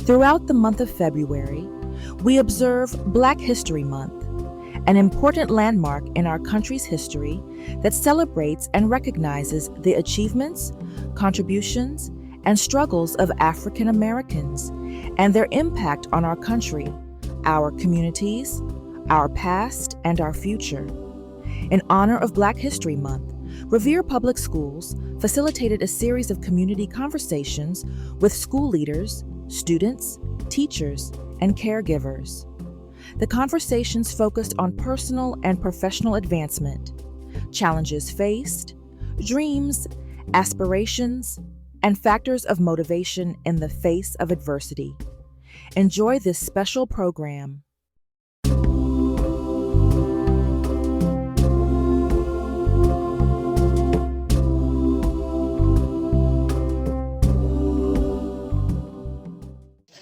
Throughout the month of February, we observe Black History Month, an important landmark in our country's history that celebrates and recognizes the achievements, contributions, and struggles of African Americans and their impact on our country, our communities, our past, and our future. In honor of Black History Month, Revere Public Schools facilitated a series of community conversations with school leaders, students, teachers, and caregivers. The conversations focused on personal and professional advancement, challenges faced, dreams, aspirations, and factors of motivation in the face of adversity. Enjoy this special program.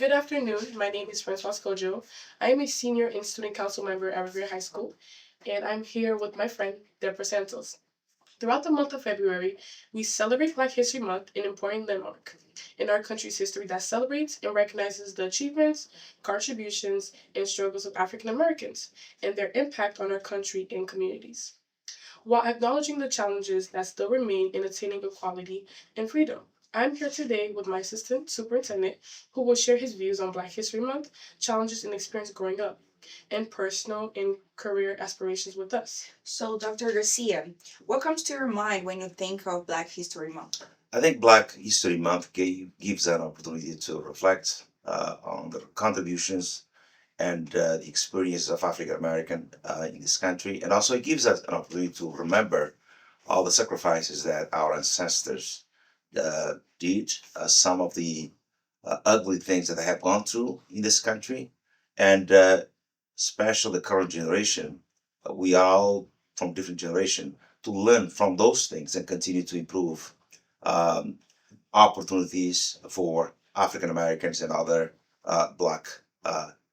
Good afternoon. My name is Francois Kojo. I am a senior and student council member at Revere High School, and I'm here with my friend, Deborah Santos. Throughout the month of February, we celebrate Black History Month, an important landmark in our country's history that celebrates and recognizes the achievements, contributions, and struggles of African Americans and their impact on our country and communities, while acknowledging the challenges that still remain in attaining equality and freedom. I'm here today with my assistant superintendent, who will share his views on Black History Month, challenges and experience growing up, and personal and career aspirations with us. So, Dr. Garcia, what comes to your mind when you think of Black History Month? I think Black History Month gives an opportunity to reflect on the contributions and the experience of African American in this country, and also it gives us an opportunity to remember all the sacrifices that our ancestors did, some of the ugly things that they have gone through in this country, and especially the current generation. We are all from different generation to learn from those things and continue to improve um, opportunities for African Americans and other Black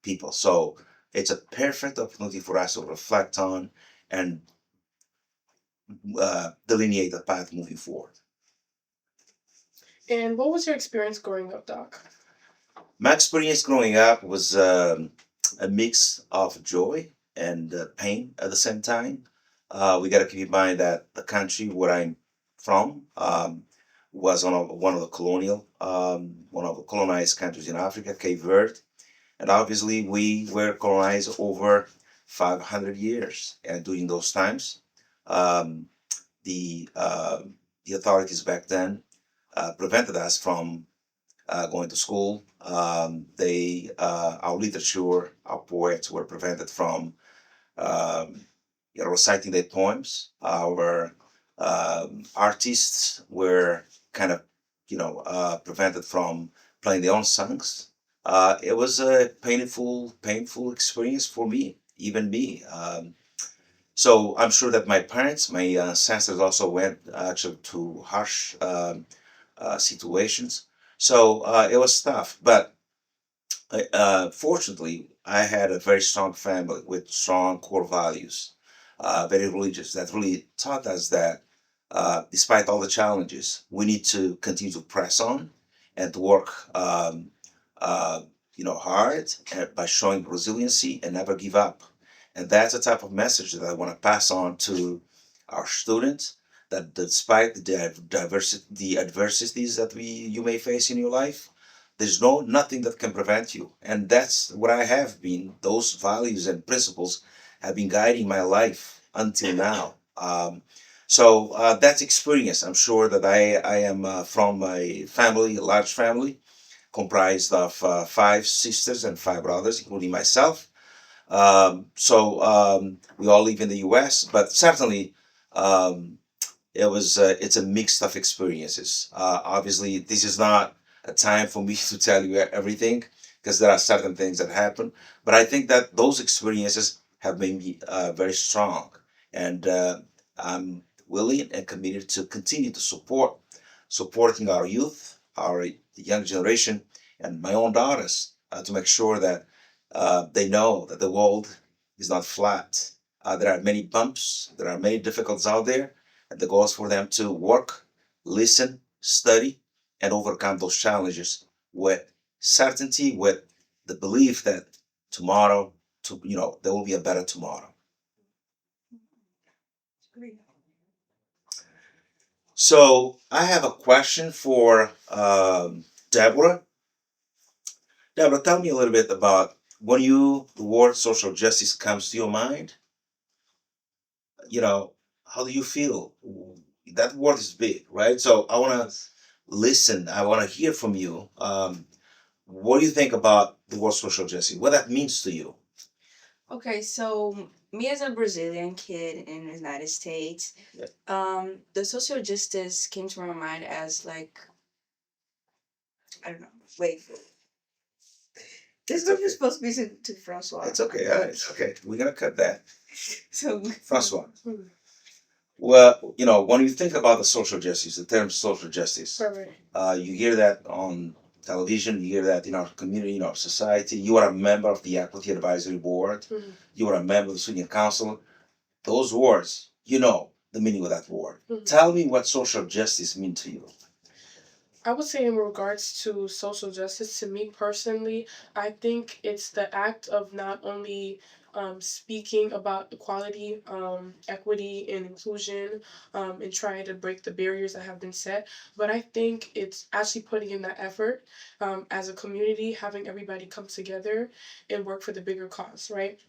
people. So it's a perfect opportunity for us to reflect on and delineate the path moving forward. And what was your experience growing up, Doc? My experience growing up was a mix of joy and pain at the same time. We got to keep in mind that the country where I'm from was one of the one of the colonized countries in Africa, Cape Verde, and obviously we were colonized over 500 years. And during those times, um, the uh, the authorities back then prevented us from going to school. Our literature, our poets were prevented from um, reciting their poems. Our artists were kind of, prevented from playing their own songs. It was a painful experience for me, even me. So I'm sure that my parents, my ancestors also went actually to harsh situations. So it was tough, but fortunately, I had a very strong family with strong core values, very religious, that really taught us that despite all the challenges, we need to continue to press on and to work, uh, hard by showing resiliency and never give up. And that's the type of message that I want to pass on to our students. That despite the adversities that you may face in your life, there's nothing that can prevent you. And that's what I have been. Those values and principles have been guiding my life until now. So that's experience. I'm sure that I am from a family, a large family, comprised of five sisters and five brothers, including myself. So we all live in the U.S., but certainly um, it's a mix of experiences. Obviously, this is not a time for me to tell you everything because there are certain things that happen. But I think that those experiences have made me very strong, and I'm willing and committed to continue to supporting our youth, our young generation, and my own daughters to make sure that they know that the world is not flat. There are many bumps, there are many difficulties out there, and the goal is for them to work, listen, study, and overcome those challenges with certainty with the belief that tomorrow, there will be a better tomorrow. So I have a question for Deborah. Deborah, tell me a little bit about when the word social justice comes to your mind. How do you feel? That word is big, right? So I want to listen. I want to hear from you. What do you think about the word social justice? What that means to you? Okay, so me as a Brazilian kid in the United States, the social justice came to my mind as like, I don't know. Wait, this It's group okay. is supposed to be to Francois. It's okay. All right. It's okay. We're gonna cut that. So Francois. Well, when you think about the social justice, the term social justice, Right. you hear that on television, you hear that in our community, in our society. You are a member of the Equity Advisory Board. Mhm. You are a member of the Student Council. Those words, you know the meaning of that word. Mhm. Tell me what social justice means to you. I would say, in regards to social justice, to me personally, I think it's the act of not only speaking about equality, equity, and inclusion, and trying to break the barriers that have been set, but I think it's actually putting in that effort as a community, having everybody come together and work for the bigger cause, right?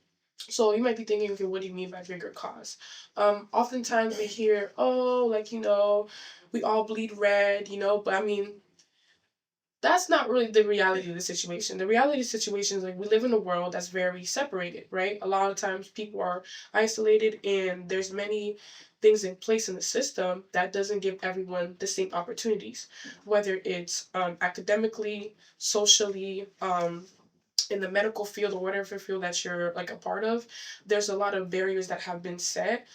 So you might be thinking, okay, what do you mean by bigger cause? Oftentimes we hear, oh, like, we all bleed red, but I mean, that's not really the reality of the situation. The reality of the situation is, like, we live in a world that's very separated, right? A lot of times people are isolated, and there's many things in place in the system that doesn't give everyone the same opportunities, whether it's academically, socially, in the medical field, or whatever field that you're like a part of. There's a lot of barriers that have been set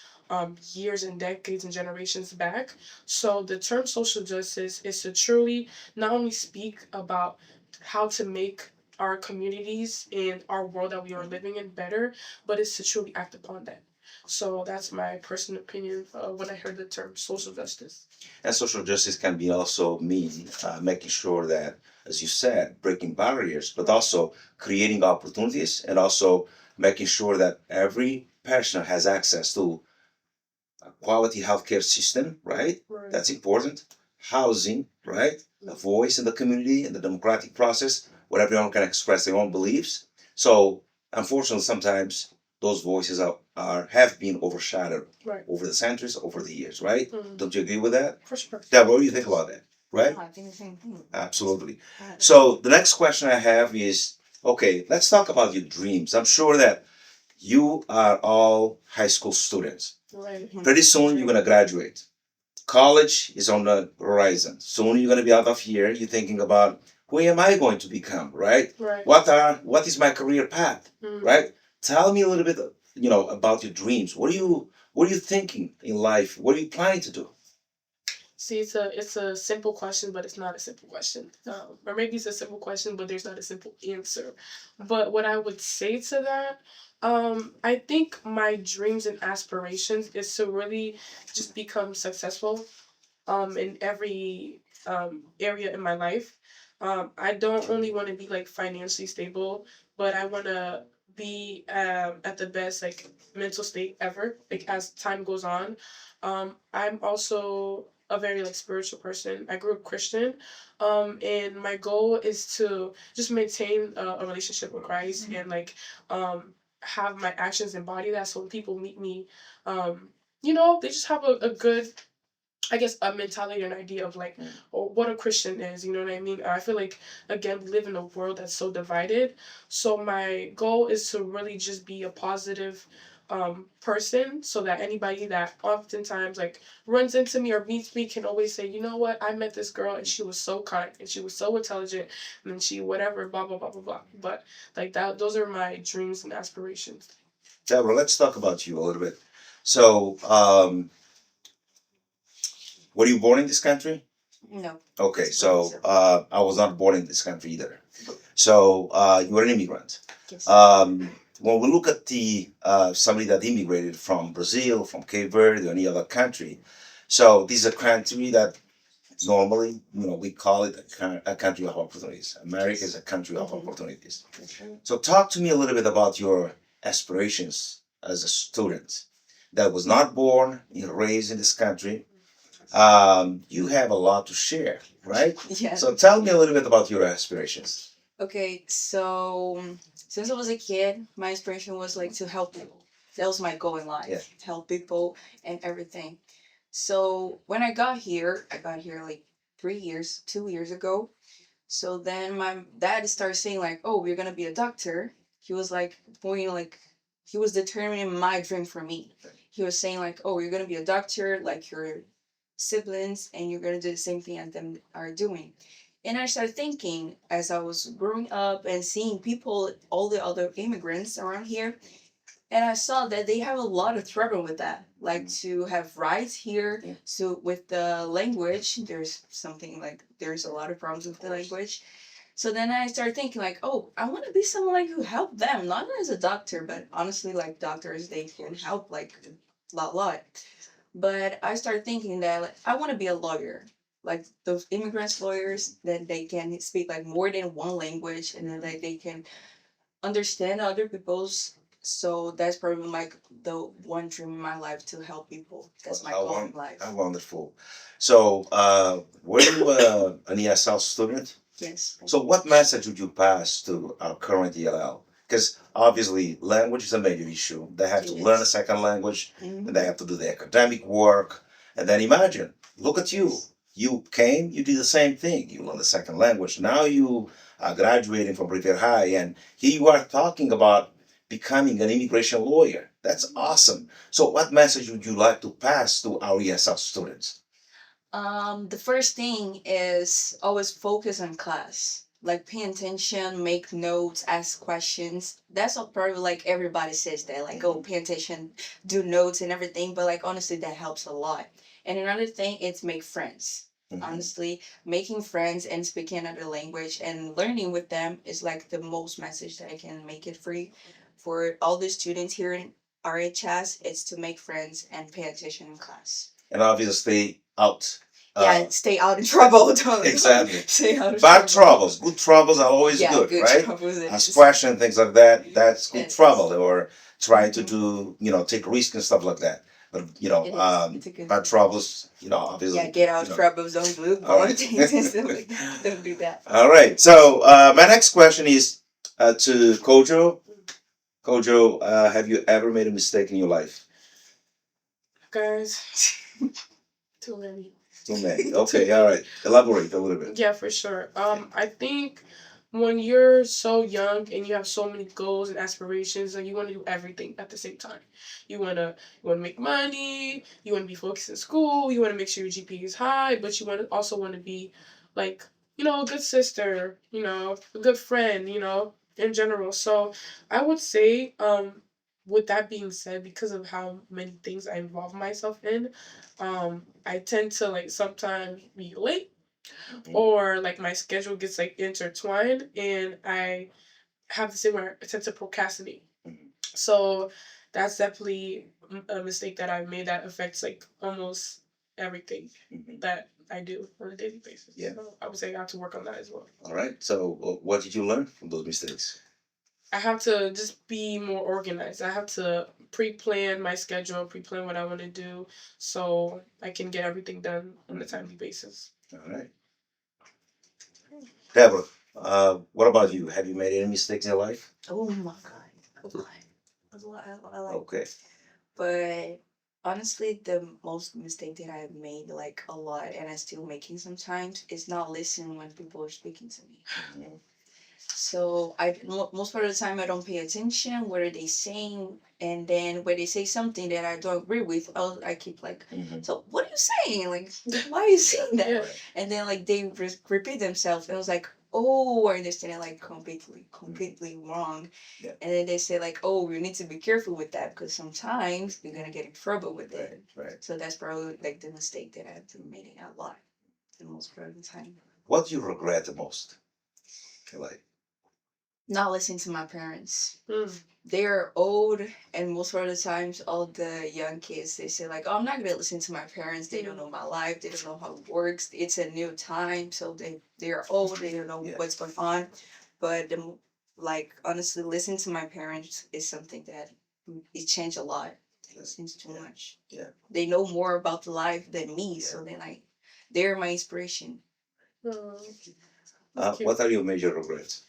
years and decades and generations back. So the term social justice is to truly not only speak about how to make our communities and our world that we are living in better, but it's to truly act upon that. So that's my personal opinion when I heard the term social justice. And social justice can be also mean making sure that, as you said, breaking barriers, but also creating opportunities and also making sure that every person has access to a quality healthcare system, right? Right. That's important. Housing, right? A voice in the community, in the democratic process, where everyone can express their own beliefs. So, unfortunately, sometimes those voices have been overshadowed Right. over the centuries, over the years, right? Mhm. Don't you agree with that? For sure. Deb, what do you think about that? Right? I think the same thing. Absolutely. So the next question I have is, okay, let's talk about your dreams. I'm sure that you are all high school students. Right. Pretty soon you're gonna graduate. College is on the horizon. Soon you're gonna be out of here. You're thinking about, who am I going to become, right? Right. What is my career path, Mhm. right? Tell me a little bit, about your dreams. What are you thinking in life? What are you planning to do? See, it's a simple question, but it's not a simple question. Or maybe it's a simple question, but there's not a simple answer. But what I would say to that, I think my dreams and aspirations is to really just become successful in every area in my life. I don't only want to be like financially stable, but I want to be at the best like mental state ever. Like as time goes on, I'm also a very like spiritual person. I grew up Christian, and my goal is to just maintain a relationship with Christ and like have my actions embody that. So when people meet me, they just have a good, I guess, a mentality and idea of like, or what a Christian is. You know what I mean? I feel like, again, we live in a world that's so divided. So my goal is to really just be a positive person, so that anybody that oftentimes like runs into me or meets me can always say, you know what, I met this girl and she was so kind and she was so intelligent and then she whatever, blah blah blah blah blah. But like that, those are my dreams and aspirations. Deborah, let's talk about you a little bit. So, were you born in this country? No. Okay, so I was not born in this country either. So you were an immigrant. Yes. When we look at the somebody that immigrated from Brazil, from Cape Verde, or any other country, so this is a country that Normally, we call it a country of opportunities. America is a country of Mhm. opportunities. For sure. So, talk to me a little bit about your aspirations as a student that was not born, raised in this country. You have a lot to share, right? Yeah. So, tell me a little bit about your aspirations. Okay, so since I was a kid, my inspiration was like to help people. That was my goal in life. Yeah. Help people and everything. So when I got here like 3 years, 2 years ago. So then my dad started saying like, "Oh, you're gonna be a doctor." He was like pointing like he was determining my dream for me. He was saying like, "Oh, you're gonna be a doctor like your siblings, and you're gonna do the same thing as them are doing." And I started thinking as I was growing up and seeing people, all the other immigrants around here, and I saw that they have a lot of trouble with that. Like to have rights here. Yeah. So with the language, there's something like there's a lot of problems with the language. So then I started thinking like, oh, I want to be someone like who help them, not as a doctor, but honestly, like doctors, they can help like a lot. But I started thinking that like, I want to be a lawyer, like those immigrants lawyers, that they can speak like more than one language, and then like they can understand other people's. So that's probably like the one dream in my life, to help people. That's my How, goal in life. how wonderful. So, were you an ESL student? Yes. So, what message would you pass to our current ELL? Because obviously, language is a major issue. They have to learn a second language, and they have to do the academic work. And then imagine, look at you. You came, you did the same thing. You learned the second language. Now you are graduating from Revere High, and here you are talking about becoming an immigration lawyer. That's awesome. So, what message would you like to pass to our ESL students? The first thing is always focus on class. Like pay attention, make notes, ask questions. That's all probably like everybody says that. Like, oh, pay attention, do notes and everything. But like honestly, that helps a lot. And another thing is make friends. Honestly, making friends and speaking another language and learning with them is like the most message that I can make it free for all the students here in RHS. It's to make friends and pay attention in class. And obviously, out. Yeah, stay out of trouble. Don't Exactly. stay out of Bad trouble. troubles. Good troubles are always Yeah, good, good right? troubles. Ask questions, things like that. That's good Yes. trouble. Or try to do, take risks and stuff like that. But It's a good bad thing. troubles, obviously. Yeah, get out of troubles. Don't do All bad right. things and stuff like that. Don't do that. All right. So my next question is to Kojo. Kojo, have you ever made a mistake in your life? Guys, too many. Too many. Okay. All right. Elaborate a little bit. Yeah, for sure. I think when you're so young and you have so many goals and aspirations, like you want to do everything at the same time. You wanna make money. You want to be focused in school. You want to make sure your GPA is high, but you also want to be like a good sister. A good friend. In general. So I would say with that being said, because of how many things I involve myself in, I tend to like sometimes be late or like my schedule gets like intertwined and I have this thing where I tend to procrastinate. So that's definitely a mistake that I've made that affects like almost everything that I do on a daily basis. Yeah. So I would say I have to work on that as well. All right. So what did you learn from those mistakes? I have to just be more organized. I have to pre-plan my schedule, pre-plan what I want to do so I can get everything done on a timely basis. All right. Deborah, what about you? Have you made any mistakes in your life? Oh my God. A lot. A lot. I like. Okay. But honestly, the most mistake that I've made like a lot, and I still making sometimes, is not listening when people are speaking to me. So most part of the time I don't pay attention. What are they saying? And then when they say something that I don't agree with, I keep like, so what are you saying? Like, why are you saying that? Yeah. And then like they repeat themselves, and I was like, oh, I understand it like completely wrong. Yeah. And then they say like, oh, you need to be careful with that because sometimes you're gonna get in trouble with it. Right. So that's probably like the mistake that I've been making a lot, the most part of the time. What do you regret the most? Okay, like, not listening to my parents. Mm. They're old, and most of the times, all the young kids, they say like, "Oh, I'm not gonna listen to my parents. They don't know my life. They don't know how it works. It's a new time, so they're old. They don't know Yeah. what's going on." But like honestly, listening to my parents is something that it changed a lot. It changed too much. Yeah. They know more about life than me, Yeah. so they're my inspiration. Oh, that's cute. What are your major regrets?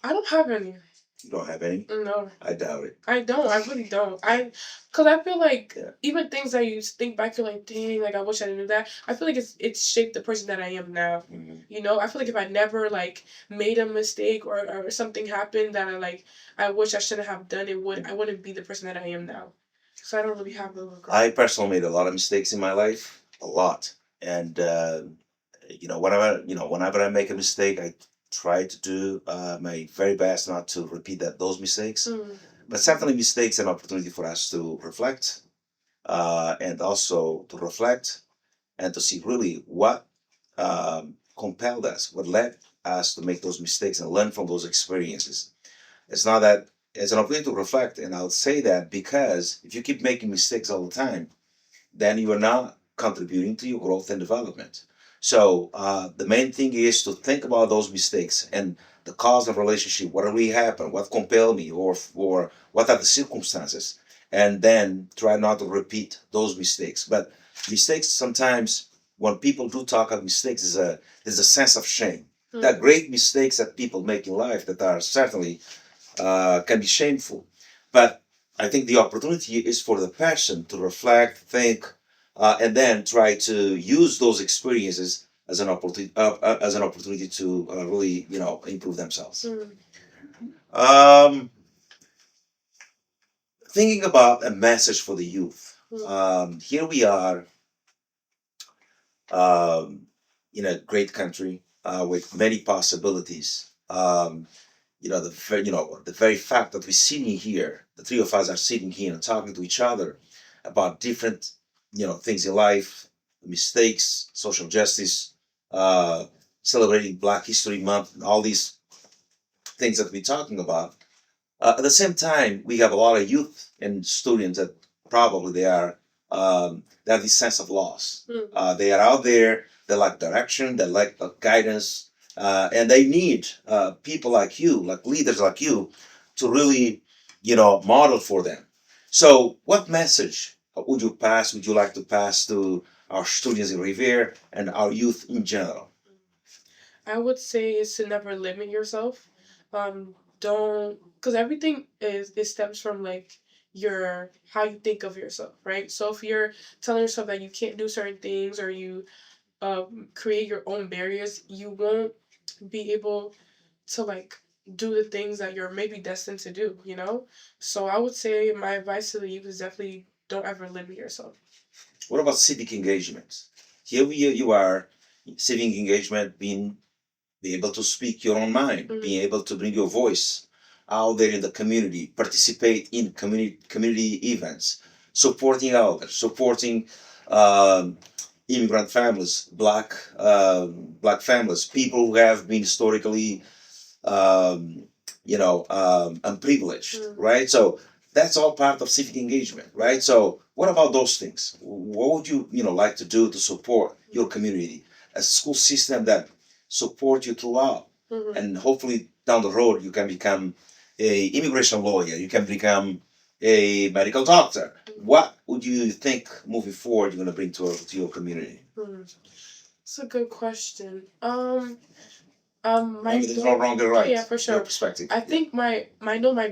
I don't have any. You don't have any? No, I doubt it. I don't. I really don't. Cause I feel like Yeah. even things that you think back, you're like, dang, like I wish I knew that. I feel like it's shaped the person that I am now. Mhm. You know, I feel like if I never like made a mistake or something happened that I wish I shouldn't have done, I wouldn't be the person that I am now. So I don't really have a regret. I personally made a lot of mistakes in my life, a lot, and whenever I make a mistake, I try to do my very best not to repeat those mistakes. Mm. But certainly, mistakes are an opportunity for us to reflect, and also to reflect and to see really what compelled us, what led us to make those mistakes and learn from those experiences. It's not that it's an opportunity to reflect, and I'll say that because if you keep making mistakes all the time, then you are not contributing to your growth and development. So the main thing is to think about those mistakes and the cause of relationship, what really happened, what compelled me, or what are the circumstances, and then try not to repeat those mistakes. But mistakes sometimes, when people do talk of mistakes, there's a sense of shame. There are great mistakes that people make in life that are certainly can be shameful. But I think the opportunity is for the person to reflect, think, and then try to use those experiences as an opportunity to really, improve themselves. Mm. Um, Thinking about a message for the youth. Here we are um, in a great country with many possibilities. The very fact that we're sitting here, the three of us are sitting here and talking to each other about different, things in life, mistakes, social justice, uh, celebrating Black History Month, and all these things that we're talking about. At the same time, we have a lot of youth and students that probably they have this sense of loss. Mm. They are out there. They lack direction. They lack guidance, and they need people like you, like leaders like you, to really, model for them. So, what message would you like to pass to our students in Revere and our youth in general? I would say is to never limit yourself. Don't because everything it stems from like your how you think of yourself, right? So if you're telling yourself that you can't do certain things or you create your own barriers, you won't be able to like do the things that you're maybe destined to do, you know? So I would say my advice to the youth is definitely don't ever limit yourself. What about civic engagement? Here you are, civic engagement being be able to speak your own mind, being able to bring your voice out there in the community, participate in community events, supporting others, supporting um, immigrant families, black families, people who have been historically unprivileged, right? So that's all part of civic engagement, right? So what about those things? What would you like to do to support your community? A school system that support you throughout, and hopefully down the road you can become a immigration lawyer, you can become a medical doctor. What would you think moving forward you're going to bring to your community? It's a good question. My I mean, there's no wrong or right. yeah, for sure. Your perspective. I think my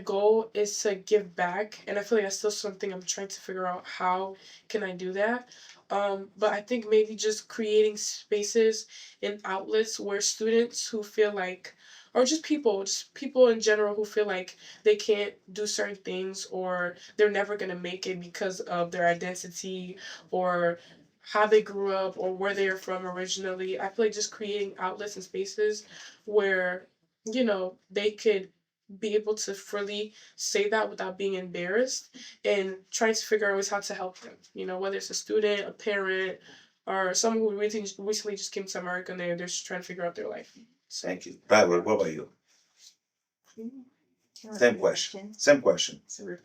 goal is to give back, and I feel like that's still something I'm trying to figure out how can I do that. But I think maybe just creating spaces and outlets where students who feel like, or just people in general who feel like they can't do certain things or they're never gonna make it because of their identity or how they grew up or where they are from originally. I feel like just creating outlets and spaces where they could be able to freely say that without being embarrassed and trying to figure out ways how to help them, whether it's a student, a parent, or someone who recently just came to America and they're just trying to figure out their life. Thank you. Barbara, what about you? Same question. Same question.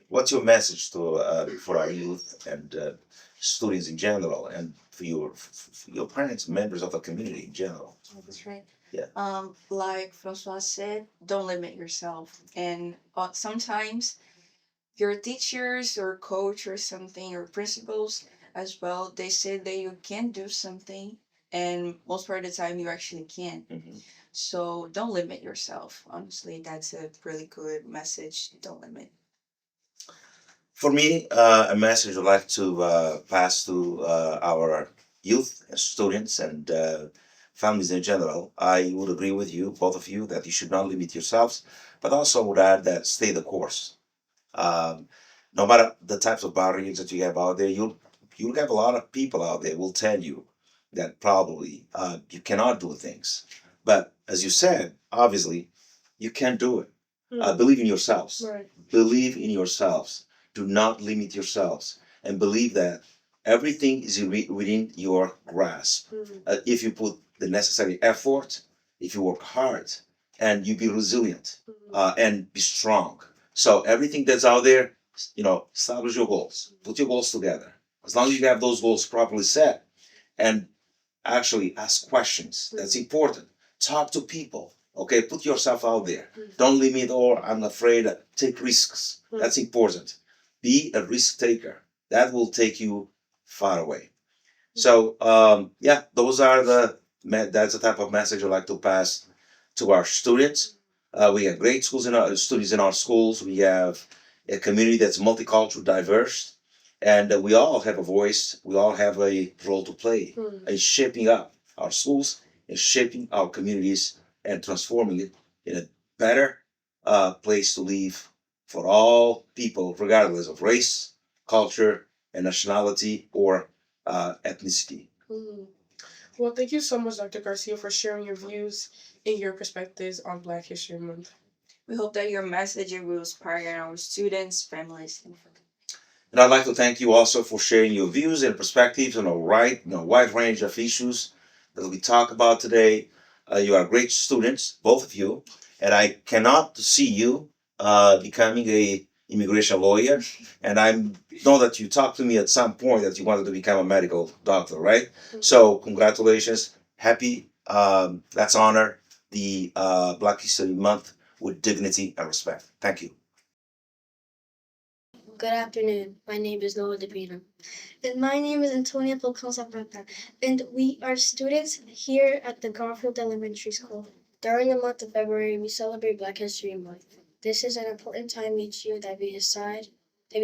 What's your message to for our youth and students in general, and for your parents, members of the community in general? That's right. Yeah. Like Francois said, don't limit yourself. And sometimes your teachers or coach or something or principals as well, they say that you can do something, and most part of the time you actually can. Mhm. So don't limit yourself. Honestly, that's a really good message. Don't limit. For me, a message I'd like to pass to our youth and students and families in general. I would agree with you, both of you, that you should not limit yourselves, but also would add that stay the course. Um, no matter the types of barriers that you have out there, you'll have a lot of people out there will tell you that probably you cannot do things. But as you said, obviously, you can do it. Believe in yourselves. Right. Believe in yourselves. Do not limit yourselves, and believe that everything is within your grasp. If you put the necessary effort, if you work hard, and you be resilient and be strong. So everything that's out there, establish your goals. Put your goals together. As long as you have those goals properly set, and actually ask questions. That's important. Talk to people. Okay, put yourself out there. Don't limit or I'm afraid. Take risks. That's important. Be a risk taker. That will take you far away. So yeah, those are that's the type of message I like to pass to our students. We have great schools in our students in our schools. We have a community that's multicultural, diverse, and we all have a voice. We all have a role to play in shaping up our schools and shaping our communities and transforming it in a better place to live for all people, regardless of race, culture, and nationality or ethnicity. Well, thank you so much, Dr. Garcia, for sharing your views and your perspectives on Black History Month. We hope that your message will inspire our students, families, and friends. And I'd like to thank you also for sharing your views and perspectives on a wide range of issues that we talk about today. You are great students, both of you, and I cannot see you becoming a immigration lawyer. And I know that you talked to me at some point that you wanted to become a medical doctor, right? So congratulations, happy. Let's honor the Black History Month with dignity and respect. Thank you. Good afternoon. My name is Noah Davina. And my name is Antonia Falcon Zapata. And we are students here at the Garfield Elementary School. During the month of February, we celebrate Black History Month. This is an important time each year that we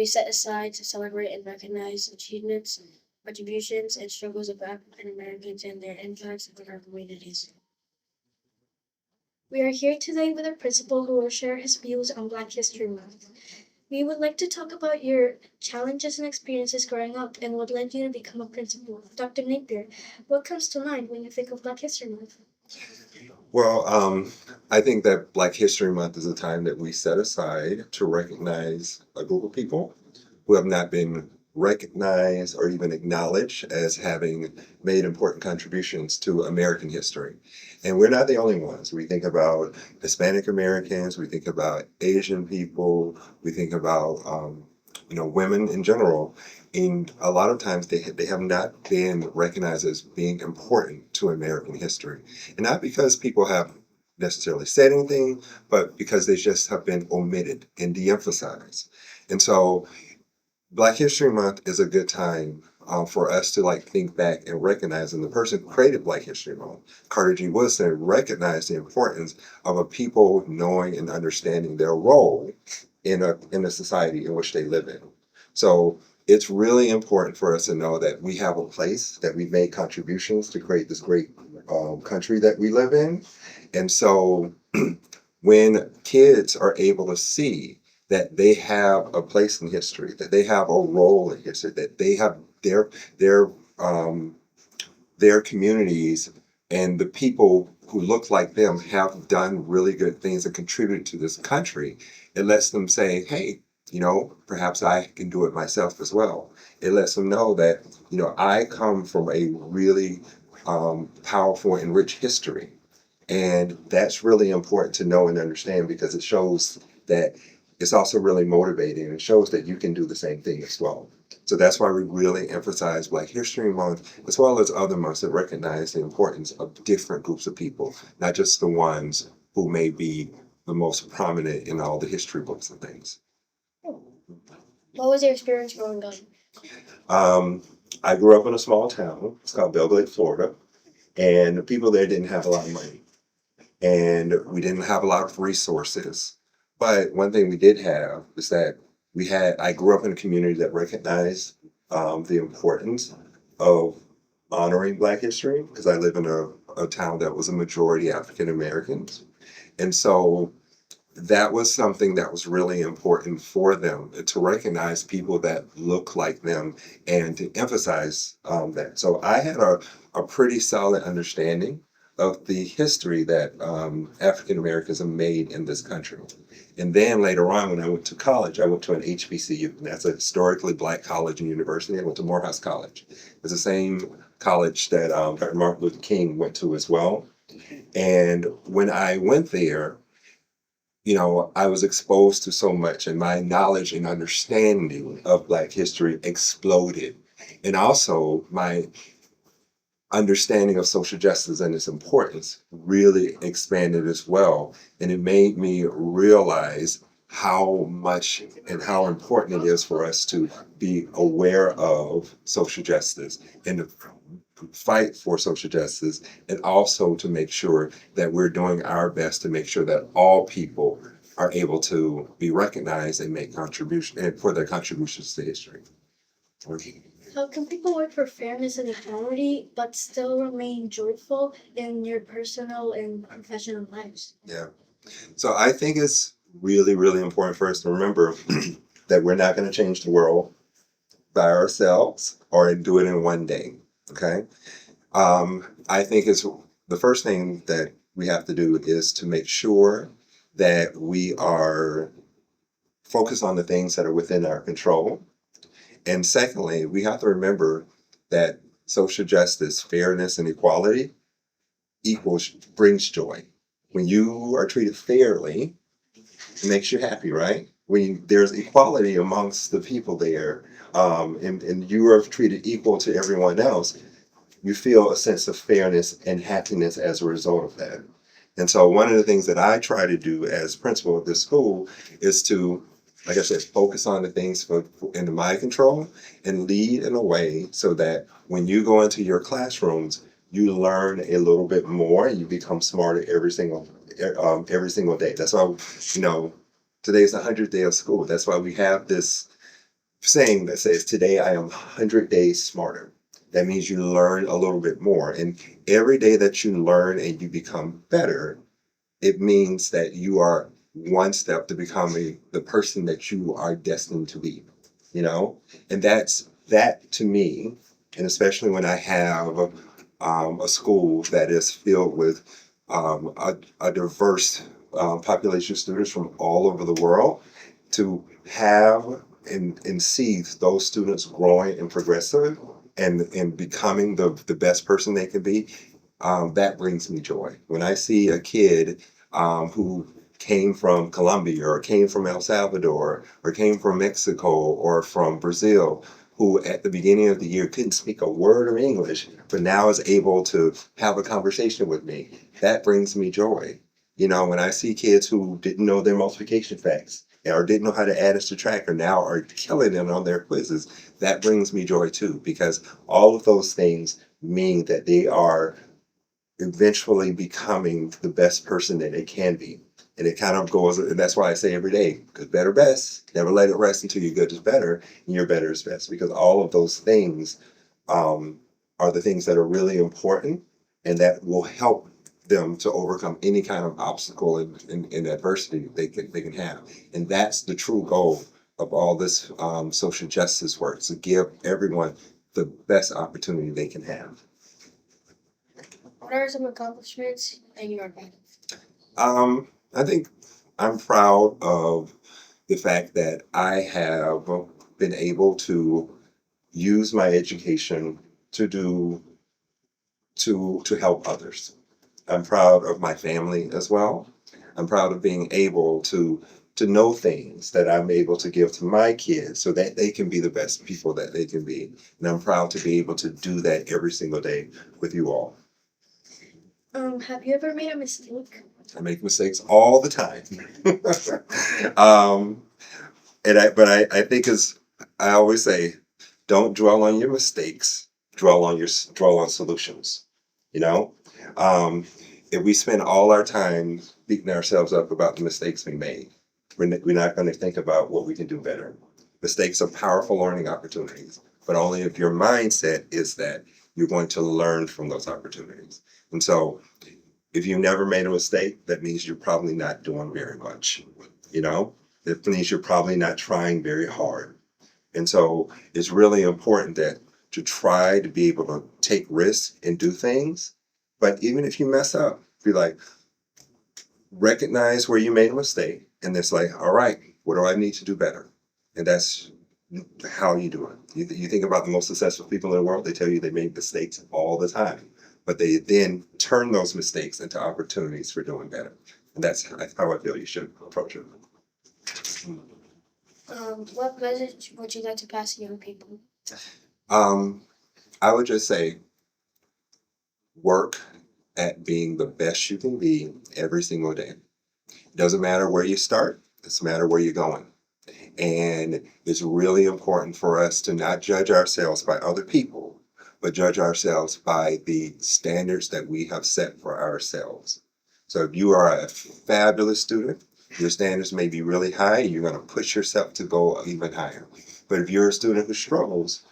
set aside to celebrate and recognize achievements, contributions, and struggles of African Americans and their impacts on our communities. We are here today with our principal who will share his views on Black History Month. We would like to talk about your challenges and experiences growing up and what led you to become a principal. Dr. Napier, what comes to mind when you think of Black History Month? Well, I think that Black History Month is a time that we set aside to recognize a group of people who have not been recognized or even acknowledged as having made important contributions to American history. And we're not the only ones. We think about Hispanic Americans, we think about Asian people, we think about women in general. And a lot of times they have not been recognized as being important to American history. And not because people have necessarily said anything, but because they just have been omitted and de-emphasized. And so Black History Month is a good time for us to think back and recognize, and the person who created Black History Month, Carter G. Woodson, recognized the importance of a people knowing and understanding their role in a society in which they live in. So it's really important for us to know that we have a place, that we've made contributions to create this great country that we live in. And so when kids are able to see that they have a place in history, that they have a role in history, that they have their communities and the people who look like them have done really good things and contributed to this country, it lets them say, hey, perhaps I can do it myself as well. It lets them know that, I come from a really powerful and rich history. And that's really important to know and understand because it shows that it's also really motivating and shows that you can do the same thing as well. So that's why we really emphasize Black History Month as well as other months that recognize the importance of different groups of people, not just the ones who may be the most prominent in all the history books and things. What was your experience growing up? I grew up in a small town. It's called Belgrade, Florida. And the people there didn't have a lot of money. And we didn't have a lot of resources. But one thing we did have is that I grew up in a community that recognized the importance of honoring Black history because I live in a town that was a majority African Americans. And so that was something that was really important for them to recognize people that look like them and to emphasize that. So I had a pretty solid understanding of the history that African Americans have made in this country. And then later on, when I went to college, I went to an HBCU, and that's a historically Black college and university. I went to Morehouse College. It's the same college that Dr. Martin Luther King went to as well. And when I went there, I was exposed to so much, and my knowledge and understanding of Black history exploded. And also, my understanding of social justice and its importance really expanded as well. And it made me realize how much and how important it is for us to be aware of social justice and to fight for social justice, and also to make sure that we're doing our best to make sure that all people are able to be recognized and make contributions and for their contributions to history. How can people work for fairness and equality but still remain joyful in your personal and professional lives? Yeah. So I think it's really, really important for us to remember that we're not going to change the world by ourselves or do it in one day. Okay. I think it's the first thing that we have to do is to make sure that we are focused on the things that are within our control. And secondly, we have to remember that social justice, fairness, and equality brings joy. When you are treated fairly, it makes you happy, right? When there's equality amongst the people there, and you are treated equal to everyone else, you feel a sense of fairness and happiness as a result of that. And so one of the things that I try to do as principal of this school is to, like I said, focus on the things in my control and lead in a way so that when you go into your classrooms, you learn a little bit more and you become smarter every single day. That's why, today's the 100th day of school. That's why we have this saying that says, today I am 100 days smarter. That means you learn a little bit more. And every day that you learn and you become better, it means that you are one step to becoming the person that you are destined to be, And that to me, and especially when I have a school that is filled with a diverse population of students from all over the world, to have and see those students growing and progressing and becoming the best person they can be, that brings me joy. When I see a kid who came from Colombia or came from El Salvador or came from Mexico or from Brazil, who at the beginning of the year couldn't speak a word of English, but now is able to have a conversation with me, that brings me joy. When I see kids who didn't know their multiplication facts or didn't know how to add and subtract or now are killing them on their quizzes, that brings me joy too, because all of those things mean that they are eventually becoming the best person that they can be. And it kind of goes, and that's why I say every day, good, better, best. Never let it rest until your good is better and your better is best. Because all of those things are the things that are really important and that will help them to overcome any kind of obstacle and adversity they can have. And that's the true goal of all this social justice work, to give everyone the best opportunity they can have. What are some accomplishments in your life? I think I'm proud of the fact that I have been able to use my education to help others. I'm proud of my family as well. I'm proud of being able to know things that I'm able to give to my kids so that they can be the best people that they can be. And I'm proud to be able to do that every single day with you all. Have you ever made a mistake? I make mistakes all the time. But I think as I always say, don't dwell on your mistakes. Dwell on solutions. You know, um, if we spend all our time beating ourselves up about the mistakes we made, we're not going to think about what we can do better. Mistakes are powerful learning opportunities, but only if your mindset is that you're going to learn from those opportunities. And so, if you've never made a mistake, that means you're probably not doing very much. You know, it means you're probably not trying very hard. And so it's really important that to try to be able to take risks and do things. But even if you mess up, be like, recognize where you made a mistake. And it's like, all right, what do I need to do better? And that's how you do it. You think about the most successful people in the world, they tell you they make mistakes all the time, but they then turn those mistakes into opportunities for doing better. And that's how I feel you should approach it. What message would you like to pass to young people? I would just say work at being the best you can be every single day. It doesn't matter where you start, it doesn't matter where you're going. And it's really important for us to not judge ourselves by other people, but judge ourselves by the standards that we have set for ourselves. So if you are a fabulous student, your standards may be really high, you're going to push yourself to go even higher. But if you're a student who struggles,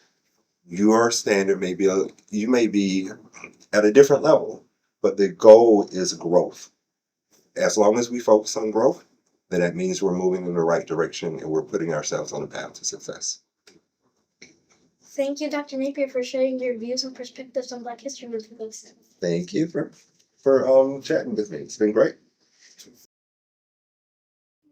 your standard may be, you may be at a different level, but the goal is growth. As long as we focus on growth, then that means we're moving in the right direction and we're putting ourselves on a path to success. Thank you, Dr. Napier, for sharing your views and perspectives on Black History Month with us. Thank you for chatting with me. It's been great.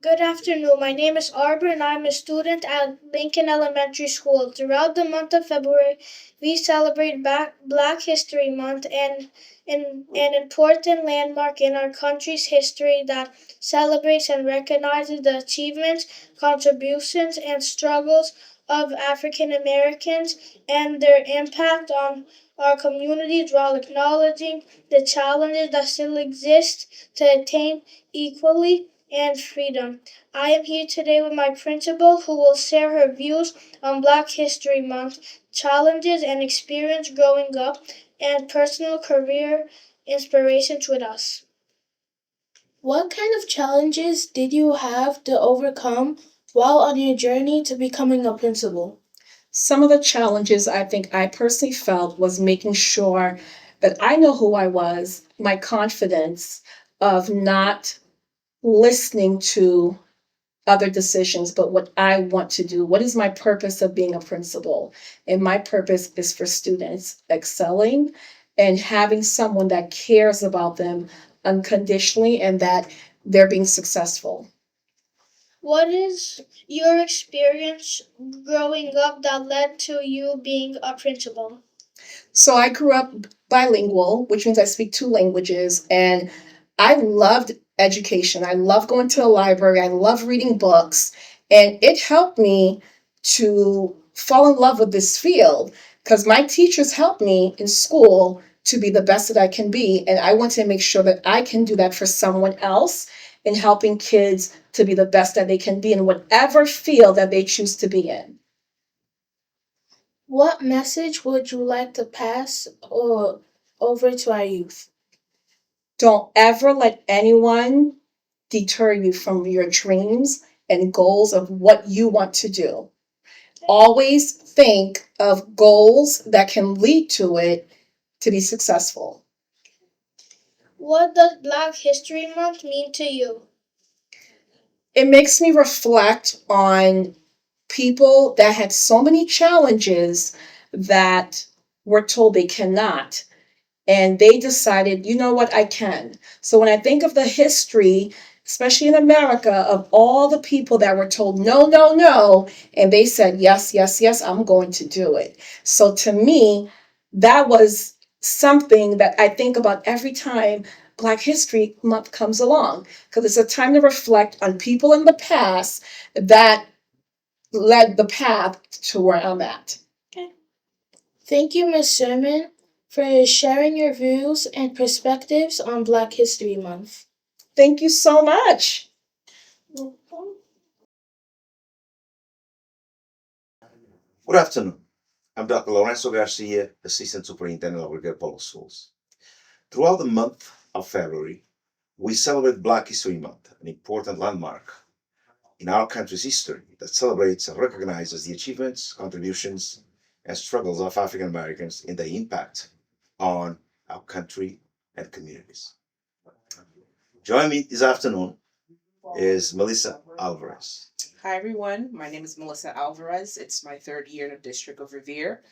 Good afternoon. My name is Arbor and I'm a student at Lincoln Elementary School. Throughout the month of February, we celebrate Black History Month and an important landmark in our country's history that celebrates and recognizes the achievements, contributions, and struggles of African Americans and their impact on our communities while acknowledging the challenges that still exist to attain equality and freedom. I am here today with my principal who will share her views on Black History Month, challenges and experience growing up, and personal career inspirations with us. What kind of challenges did you have to overcome while on your journey to becoming a principal? Some of the challenges I think I personally felt was making sure that I know who I was, my confidence of not listening to other decisions, but what I want to do. What is my purpose of being a principal? And my purpose is for students excelling and having someone that cares about them unconditionally and that they're being successful. What is your experience growing up that led to you being a principal? So I grew up bilingual, which means I speak two languages, and I loved education. I love going to the library. I love reading books, and it helped me to fall in love with this field because my teachers helped me in school to be the best that I can be, and I want to make sure that I can do that for someone else in helping kids to be the best that they can be in whatever field that they choose to be in. What message would you like to pass over to our youth? Don't ever let anyone deter you from your dreams and goals of what you want to do. Always think of goals that can lead to it to be successful. What does Black History Month mean to you? It makes me reflect on people that had so many challenges that were told they cannot. And they decided, you know what, I can. So when I think of the history, especially in America, of all the people that were told no, no, no, and they said, yes, yes, yes, I'm going to do it. So to me, that was something that I think about every time Black History Month comes along, because it's a time to reflect on people in the past that led the path to where I'm at. Thank you, Ms. Sherman, for sharing your views and perspectives on Black History Month. Thank you so much. Good afternoon. I'm Dr. Lorenzo Garcia, Assistant Superintendent of Revere Public Schools. Throughout the month of February, we celebrate Black History Month, an important landmark in our country's history that celebrates and recognizes the achievements, contributions, and struggles of African Americans and their impact on our country and communities. Joining me this afternoon is Melissa Alvarez. Hi, everyone. My name is Melissa Alvarez. It's my third year in the District of Revere,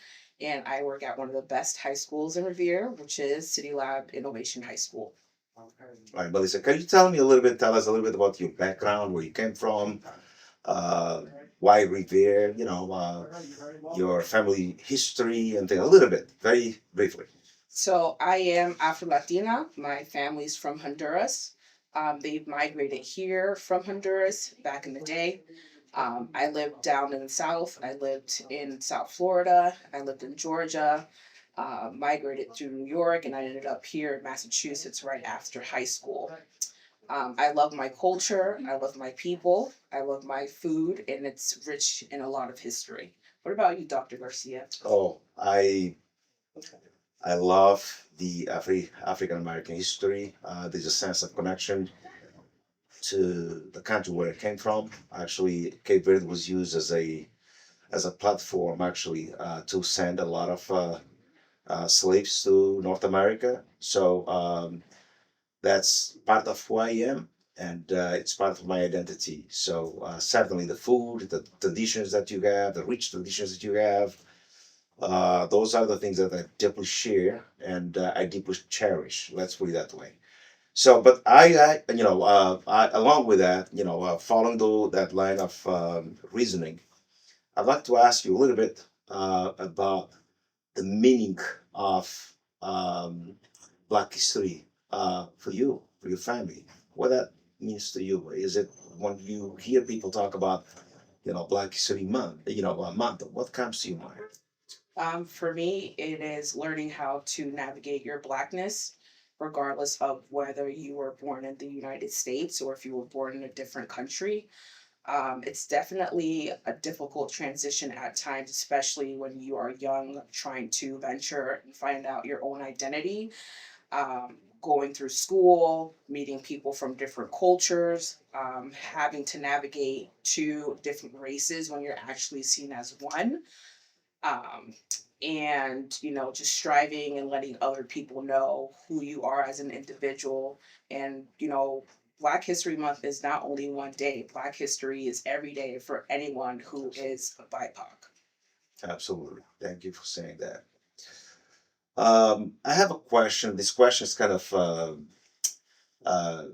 and I work at one of the best high schools in Revere, which is City Lab Innovation High School. All right, Melissa, can you tell us a little bit about your background, where you came from, why Revere, your family history, and a little bit, very briefly. So I am Afro-Latina. My family's from Honduras. They've migrated here from Honduras back in the day. I lived down in the South. I lived in South Florida. I lived in Georgia. Migrated to New York, and I ended up here in Massachusetts right after high school. I love my culture. I love my people. I love my food, and it's rich in a lot of history. What about you, Dr. Garcia? Oh, I love the African American history. There's a sense of connection to the country where it came from. Actually, Cape Verde was used as a platform to send a lot of slaves to North America. So that's part of who I am, and it's part of my identity. So certainly the food, the traditions that you have, the rich traditions that you have, those are the things that I deeply share and I deeply cherish. Let's put it that way. So, but along with that, following that line of reasoning, I'd like to ask you a little bit about the meaning of Black history for you, for your family. What that means to you? Is it when you hear people talk about, Black History Month, a month? What comes to your mind? For me, it is learning how to navigate your Blackness, regardless of whether you were born in the United States or if you were born in a different country. It's definitely a difficult transition at times, especially when you are young, trying to venture and find out your own identity. Going through school, meeting people from different cultures, having to navigate two different races when you're actually seen as one. Um, and just striving and letting other people know who you are as an individual. And Black History Month is not only one day. Black history is every day for anyone who is a BIPOC. Absolutely. Thank you for saying that. I have a question. This question is kind of uh,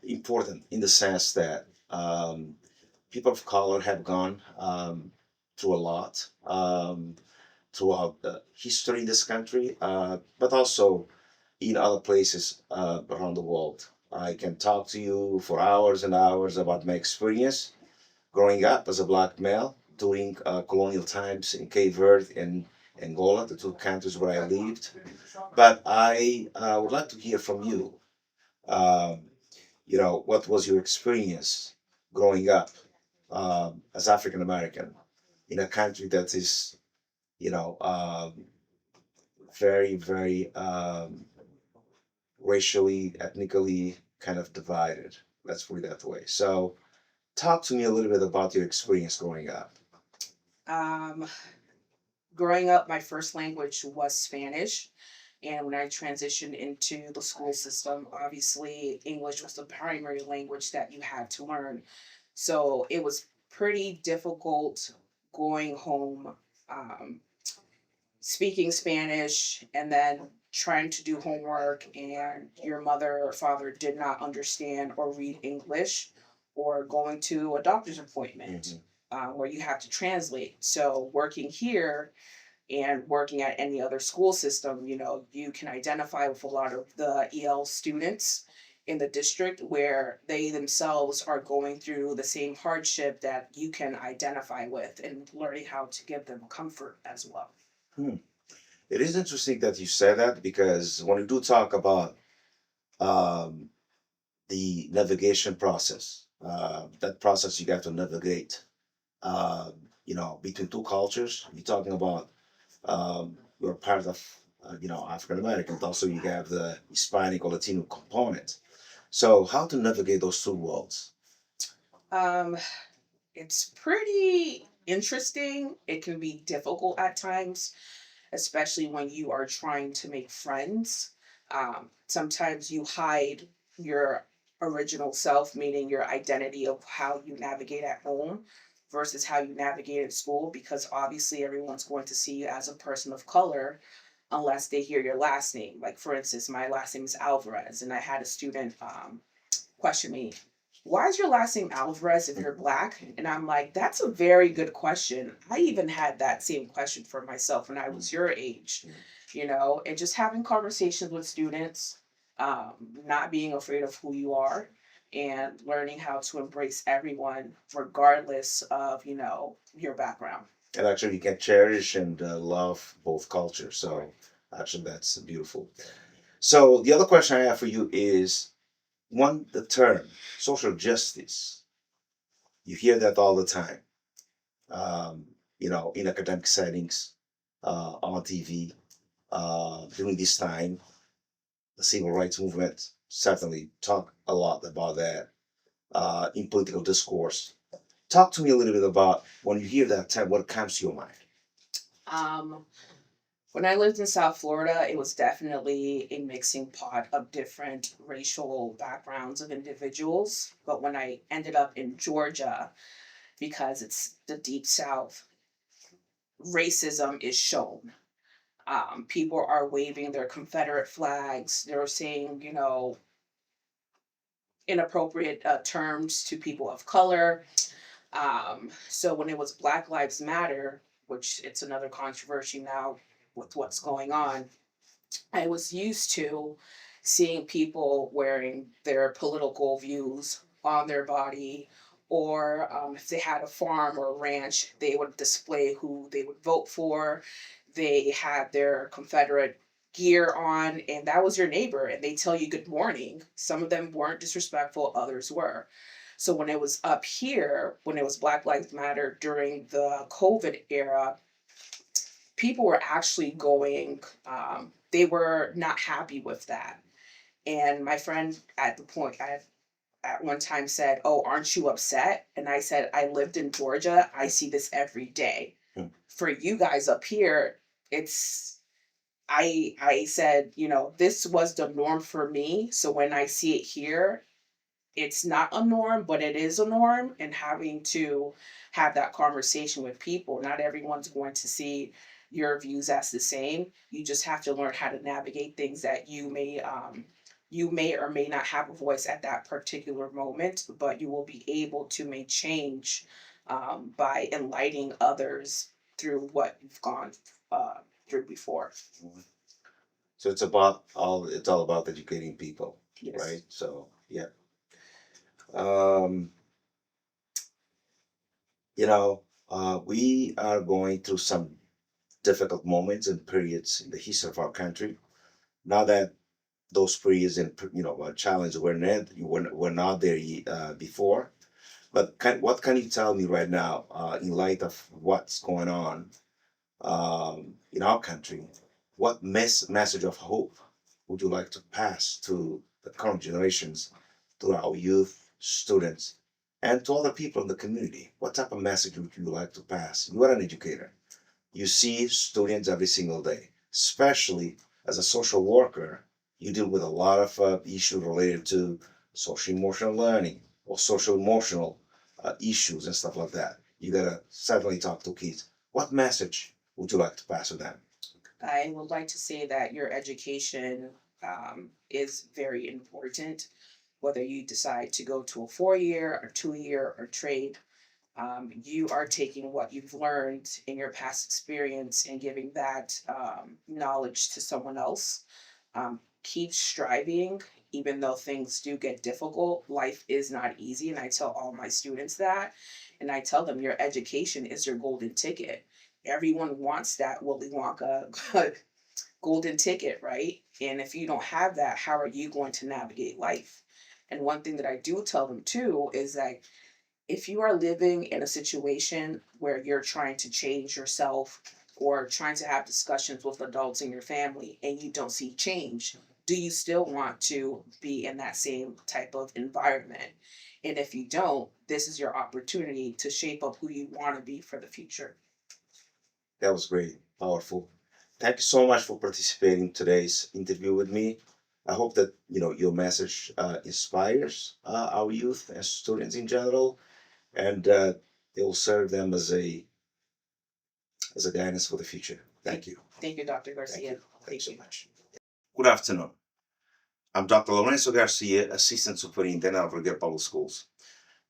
important in the sense that people of color have gone through a lot throughout the history in this country, but also in other places around the world. I can talk to you for hours and hours about my experience growing up as a black male during colonial times in Cape Verde and Angola, the two countries where I lived. But I would like to hear from you. Um, what was your experience growing up as African American in a country that is, you know, um, very, very racially, ethnically kind of divided. Let's put it that way. So, talk to me a little bit about your experience growing up. Um, Growing up, my first language was Spanish. And when I transitioned into the school system, obviously English was the primary language that you had to learn. So it was pretty difficult going home, um, speaking Spanish, and then trying to do homework, and your mother or father did not understand or read English, or going to a doctor's appointment where you have to translate. So working here, And working at any other school system, you can identify with a lot of the EL students in the district where they themselves are going through the same hardship that you can identify with, and learning how to give them comfort as well. Hmm. It is interesting that you said that because when we do talk about um, the navigation process, that process you got to navigate, between two cultures. You're talking about you're part of, African American, but also you have the Hispanic or Latino component. So how to navigate those two worlds? Um, it's pretty interesting. It can be difficult at times, especially when you are trying to make friends. Sometimes you hide your original self, meaning your identity of how you navigate at home versus how you navigate at school, because obviously everyone's going to see you as a person of color unless they hear your last name. Like, for instance, my last name is Alvarez, and I had a student question me, why is your last name Alvarez if you're Black? And I'm like, that's a very good question. I even had that same question for myself when I was your age, and just having conversations with students, not being afraid of who you are, and learning how to embrace everyone regardless of, your background. And actually, you can cherish and love both cultures. So actually, that's beautiful. So the other question I have for you is one, the term social justice. You hear that all the time, in academic settings, on TV. During this time, the civil rights movement certainly talk a lot about that in political discourse. Talk to me a little bit about when you hear that term, what comes to your mind? Um, when I lived in South Florida, it was definitely a mixing pot of different racial backgrounds of individuals. But when I ended up in Georgia, because it's the deep South, racism is shown. People are waving their Confederate flags. They're saying, inappropriate terms to people of color. So when it was Black Lives Matter, which it's another controversy now with what's going on, I was used to seeing people wearing their political views on their body, or if they had a farm or a ranch, they would display who they would vote for. They had their Confederate gear on, and that was your neighbor, and they tell you good morning. Some of them weren't disrespectful, others were. So when it was up here, when it was Black Lives Matter during the COVID era, people were actually going, they were not happy with that. And my friend at the point, I at one time said, "Oh, aren't you upset?" And I said, "I lived in Georgia. I see this every day. Hmm. For you guys up here, it's," I said, "This was the norm for me. So when I see it here, it's not a norm, but it is a norm." And having to have that conversation with people, not everyone's going to see your views as the same. You just have to learn how to navigate things that you may or may not have a voice at that particular moment, but you will be able to make change by enlightening others through what you've gone through before. So it's all about educating people, Yes. right? So yeah. Um, we are going through some difficult moments and periods in the history of our country. Now that those periods and challenges were not there before, but what can you tell me right now, in light of what's going on in our country? What message of hope would you like to pass to the current generations, to our youth, students, and to other people in the community? What type of message would you like to pass? You are an educator. You see students every single day, especially as a social worker. You deal with a lot of issues related to social emotional learning or social emotional issues and stuff like that. You gotta certainly talk to kids. What message would you like to pass to them? I would like to say that your education is very important, whether you decide to go to a 4-year or 2-year or trade. You are taking what you've learned in your past experience and giving that knowledge to someone else. Keep striving, even though things do get difficult. Life is not easy, and I tell all my students that. And I tell them your education is your golden ticket. Everyone wants that Willy Wonka golden ticket, right? And if you don't have that, how are you going to navigate life? And one thing that I do tell them too is that if you are living in a situation where you're trying to change yourself or trying to have discussions with adults in your family and you don't see change, do you still want to be in that same type of environment? And if you don't, this is your opportunity to shape up who you want to be for the future. That was great, powerful. Thank you so much for participating in today's interview with me. I hope that your message inspires our youth and students in general, and it will serve them as a guidance for the future. Thank you. Thank you, Dr. Garcia. Thank you. Thanks so you. much. Good afternoon. I'm Dr. Lorenzo Garcia, Assistant Superintendent of Revere Public Schools.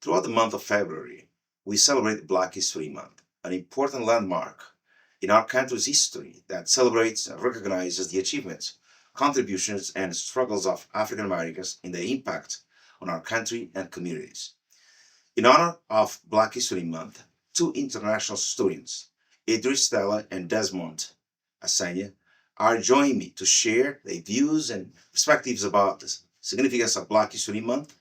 Throughout the month of February, we celebrate Black History Month, an important landmark in our country's history that celebrates and recognizes the achievements, contributions, and struggles of African Americans and the impact on our country and communities. In honor of Black History Month, two international students, Idris Stella and Desmond Asanya, are joining me to share their views and perspectives about the significance of Black History Month,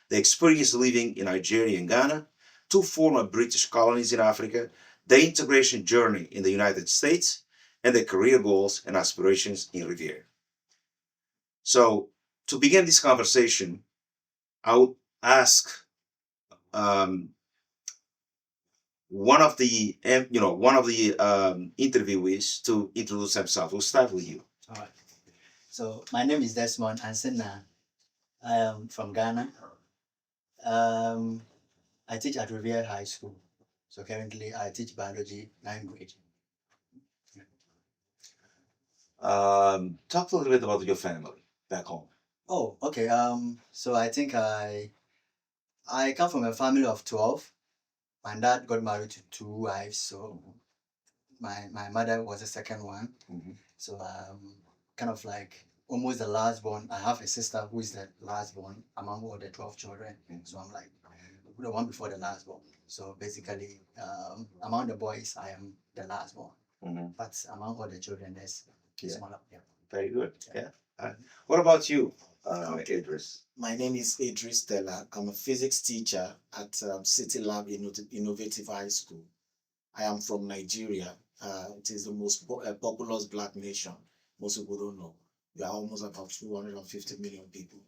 the experience living in Nigeria and Ghana, two former British colonies in Africa, the integration journey in the United States, and their career goals and aspirations in Revere. So, to begin this conversation, I would ask um, one of the interviewees to introduce himself. We'll start with you. All right. So my name is Desmond Ansena. I am from Ghana. I teach at Revere High School. So currently I teach biology 9th grade. Talk a little bit about your family back home. Oh, okay. So I think I come from a family of 12. My dad got married to 2 wives, so my mother was the second one. Mm-hmm. So kind of like almost the last born. I have a sister who is the last born among all the 12 children. Mm-hmm. So I'm like the one before the last born. So basically, among the boys, I am the last born. Mm-hmm. But among all the children, there's smaller. Yeah. Very good. Yeah. What about you, Idris? My name is Idris Stella. I'm a physics teacher at City Lab Innovative High School. I am from Nigeria. It is the most populous black nation. Most people don't know. We are almost about 250 million people.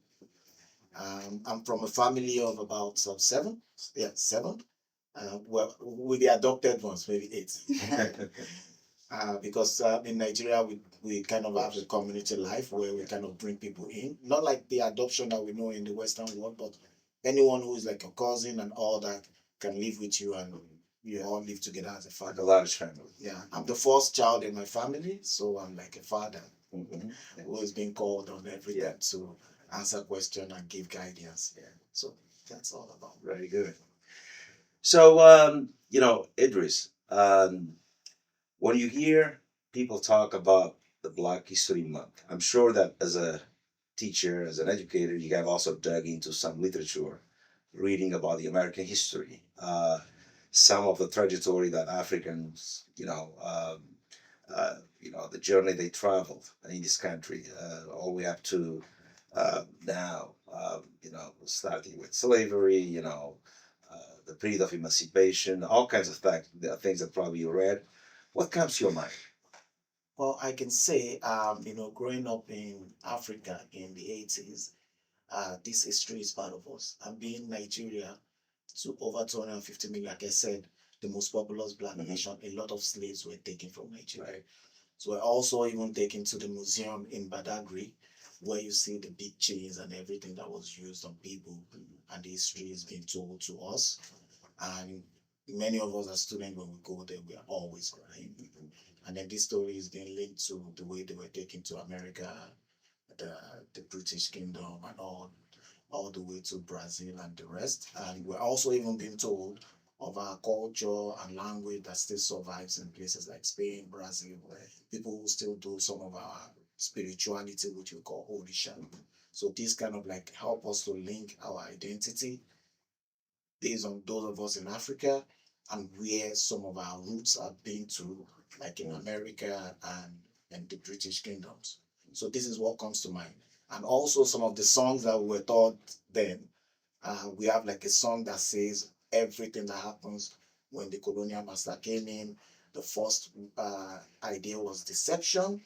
I'm from a family of about 7. Yeah, 7. Well, with the adopted ones, maybe 8. Because in Nigeria, we kind of have a community life where we kind of bring people in. Not like the adoption that we know in the Western world, but anyone who is like a cousin and all that can live with you and you all live together as a Like family. a large family. Yeah, I'm the first child in my family, so I'm like a father Mm-hmm. who is being called on every Yeah. time to answer questions and give guidance. Yeah, so that's all about. Very good. So, Idris, when you hear people talk about the Black History Month, I'm sure that as a teacher, as an educator, you have also dug into some literature, reading about the American history, some of the trajectory that Africans, the journey they traveled in this country, all the way up to now, starting with slavery, the period of emancipation, all kinds of things that probably you read. What comes to your mind? Well, I can say, growing up in Africa in the 80s, this history is part of us. And being Nigeria to over 250 million, like I said, the most populous black nation, a lot of slaves were taken from Nigeria. Right. So we're also even taken to the museum in Badagry, where you see the big chains and everything that was used on people, and the history is being told to us. And many of us as students, when we go there, we are always crying. And then this story is being linked to the way they were taken to America, the British Kingdom, and all the way to Brazil and the rest. And we're also even being told of our culture and language that still survives in places like Spain, Brazil, where people who still do some of our spirituality, which we call Orisha. So this kind of like help us to link our identity based on those of us in Africa and where some of our roots have been to, like in America and the British kingdoms. So this is what comes to mind. And also some of the songs that we were taught then, we have like a song that says everything that happens when the colonial master came in. The first idea was deception.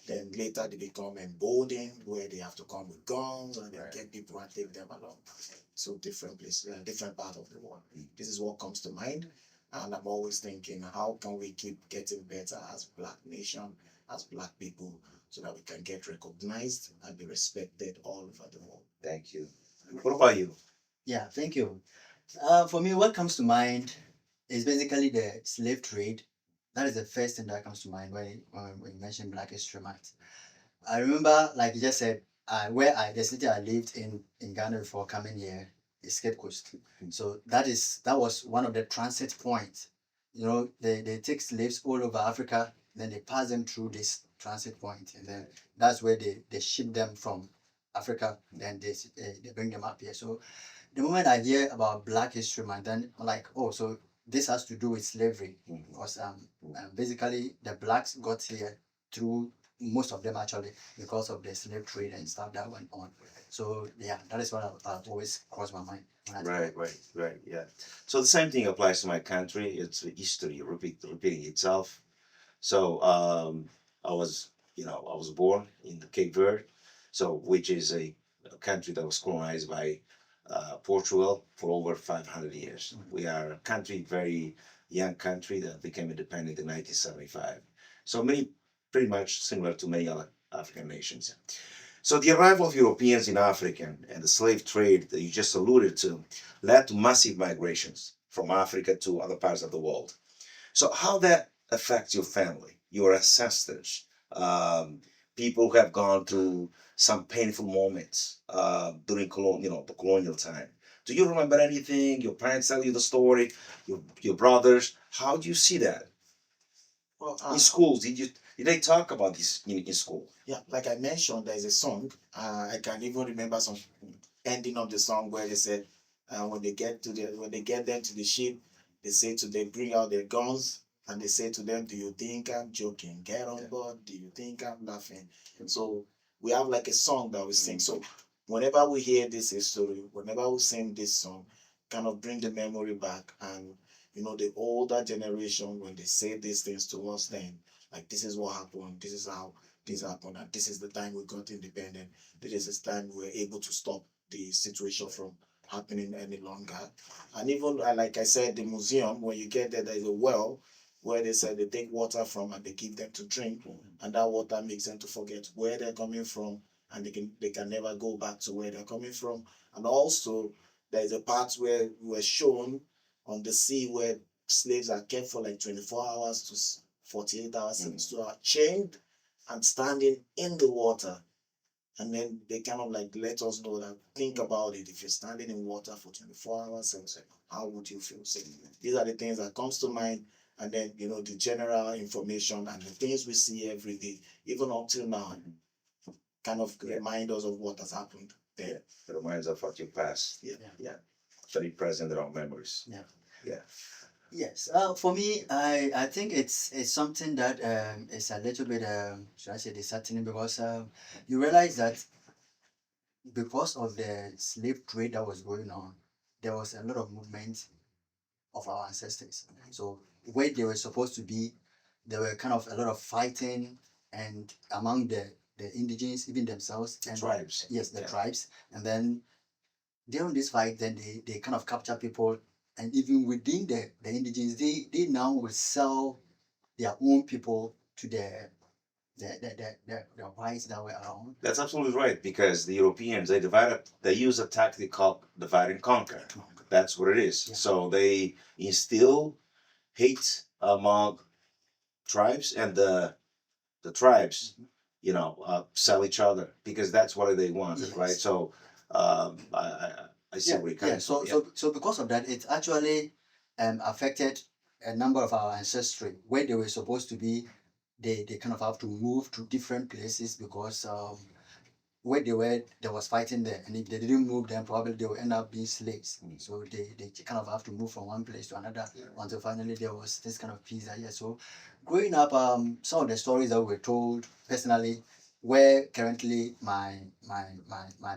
Then later they become emboldened, where they have to come with guns and then get people and take them along. So different places, different part of the world. This is what comes to mind. And I'm always thinking, how can we keep getting better as Black nation, as Black people, so that we can get recognized and be respected all over the world. Thank you. What about you? Yeah, thank you. For me, what comes to mind is basically the slave trade. That is the first thing that comes to mind when you mention Black History Month. I remember, like you just said, the city I lived in Ghana before coming here is Cape Coast. So that was one of the transit points. You know, they take slaves all over Africa, then they pass them through this transit point, and then that's where they ship them from Africa, then they bring them up here. So the moment I hear about Black History Month, then I'm like, oh, so this has to do with slavery, because basically the blacks got here through, most of them actually, because of the slave trade and stuff that went on. So yeah, that is what I've always crossed my mind. Right, yeah. So the same thing applies to my country. It's history repeating itself. So I was born in the Cape Verde, so which is a country that was colonized by Portugal for over 500 years. We are a country, very young country that became independent in 1975. So pretty much similar to many other African nations. So the arrival of Europeans in Africa and the slave trade that you just alluded to led to massive migrations from Africa to other parts of the world. So how that affects your family, your ancestors, people who have gone through some painful moments during the colonial time. Do you remember anything? Your parents tell you the story. Your brothers. How do you see that Well, in schools? Did they talk about this in school? yeah, like I mentioned, there's a song. I can even remember some ending of the song where they said, when they get them to the ship, they say to them, bring out their guns, and they say to them, do you think I'm joking? Get on board. Do you think I'm laughing? So we have like a song that we sing. So whenever we hear this history, whenever we sing this song, kind of bring the memory back. And the older generation, when they say these things to us, then like this is what happened, this is how this happened, and this is the time we got independent. This is the time we were able to stop the situation from happening any longer. And even like I said, the museum, when you get there, there's a well where they said they take water from and they give them to drink, and that water makes them to forget where they're coming from, and they can never go back to where they're coming from. And also there's a part where we were shown on the sea where slaves are kept for like 24 hours to 48 hours, so are chained and standing in the water. And then they kind of like let us know that, think about it, if you're standing in water for 24 hours, how would you feel? So these are the things that comes to mind. And then, the general information and the things we see every day, even up till now, kind of remind us of what has happened there. It reminds us of what you passed. Yeah. Very present in our memories. Yeah. Yes. For me, I think it's something that is a little bit should I say disheartening, because you realize that because of the slave trade that was going on, there was a lot of movement of our ancestors. So where they were supposed to be, there were kind of a lot of fighting, and among the indigenous, even themselves, and Tribes. Yes, the tribes. And then during this fight, then they kind of capture people, and even within the indigenous, they now will sell their own people to the whites that were around. That's absolutely right, because the Europeans, they use a tactic called divide and conquer. That's what it is. Yeah. So they instill hate among tribes, and the tribes, sell each other, because that's what they wanted, Yes. right? So I see where you're coming from. So because of that, it's actually affected a number of our ancestry where they were supposed to be. They kind of have to move to different places because where they were, there was fighting there, and if they didn't move, then probably they will end up being slaves. So they kind of have to move from one place to another until finally there was this kind of peace here. So growing up, some of the stories that were told personally, where currently my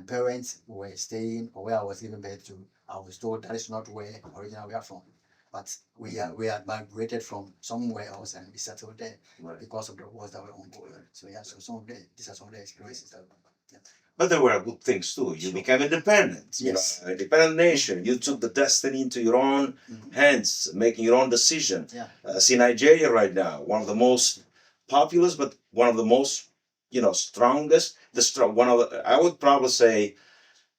parents were staying or where I was giving birth to, I was told that is not where originally we are from. But we are migrated from somewhere else and we settled there because of the wars that were ongoing. So yeah, so these are some of the experiences that. But there were good things too. You became independent, Yes. an independent nation. You took the destiny into your own hands, making your own decision. Yeah. See Nigeria right now, one of the most populous, but one of the most, strongest. I would probably say,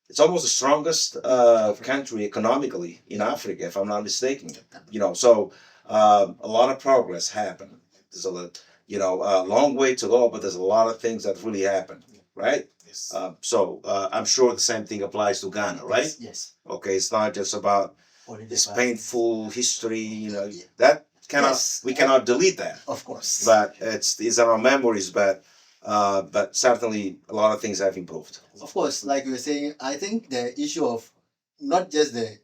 it's almost the strongest country economically in Africa, if I'm not mistaken. So a lot of progress happened. There's a long way to go, but there's a lot of things that really happened, right? Yes. So I'm sure the same thing applies to Ghana, right? Yes. Okay, it's not just about Only this the- painful history, that Yes. we cannot delete that. Of course. But it's in our memories, but certainly a lot of things have improved. Of course, like you were saying, I think the issue of not just the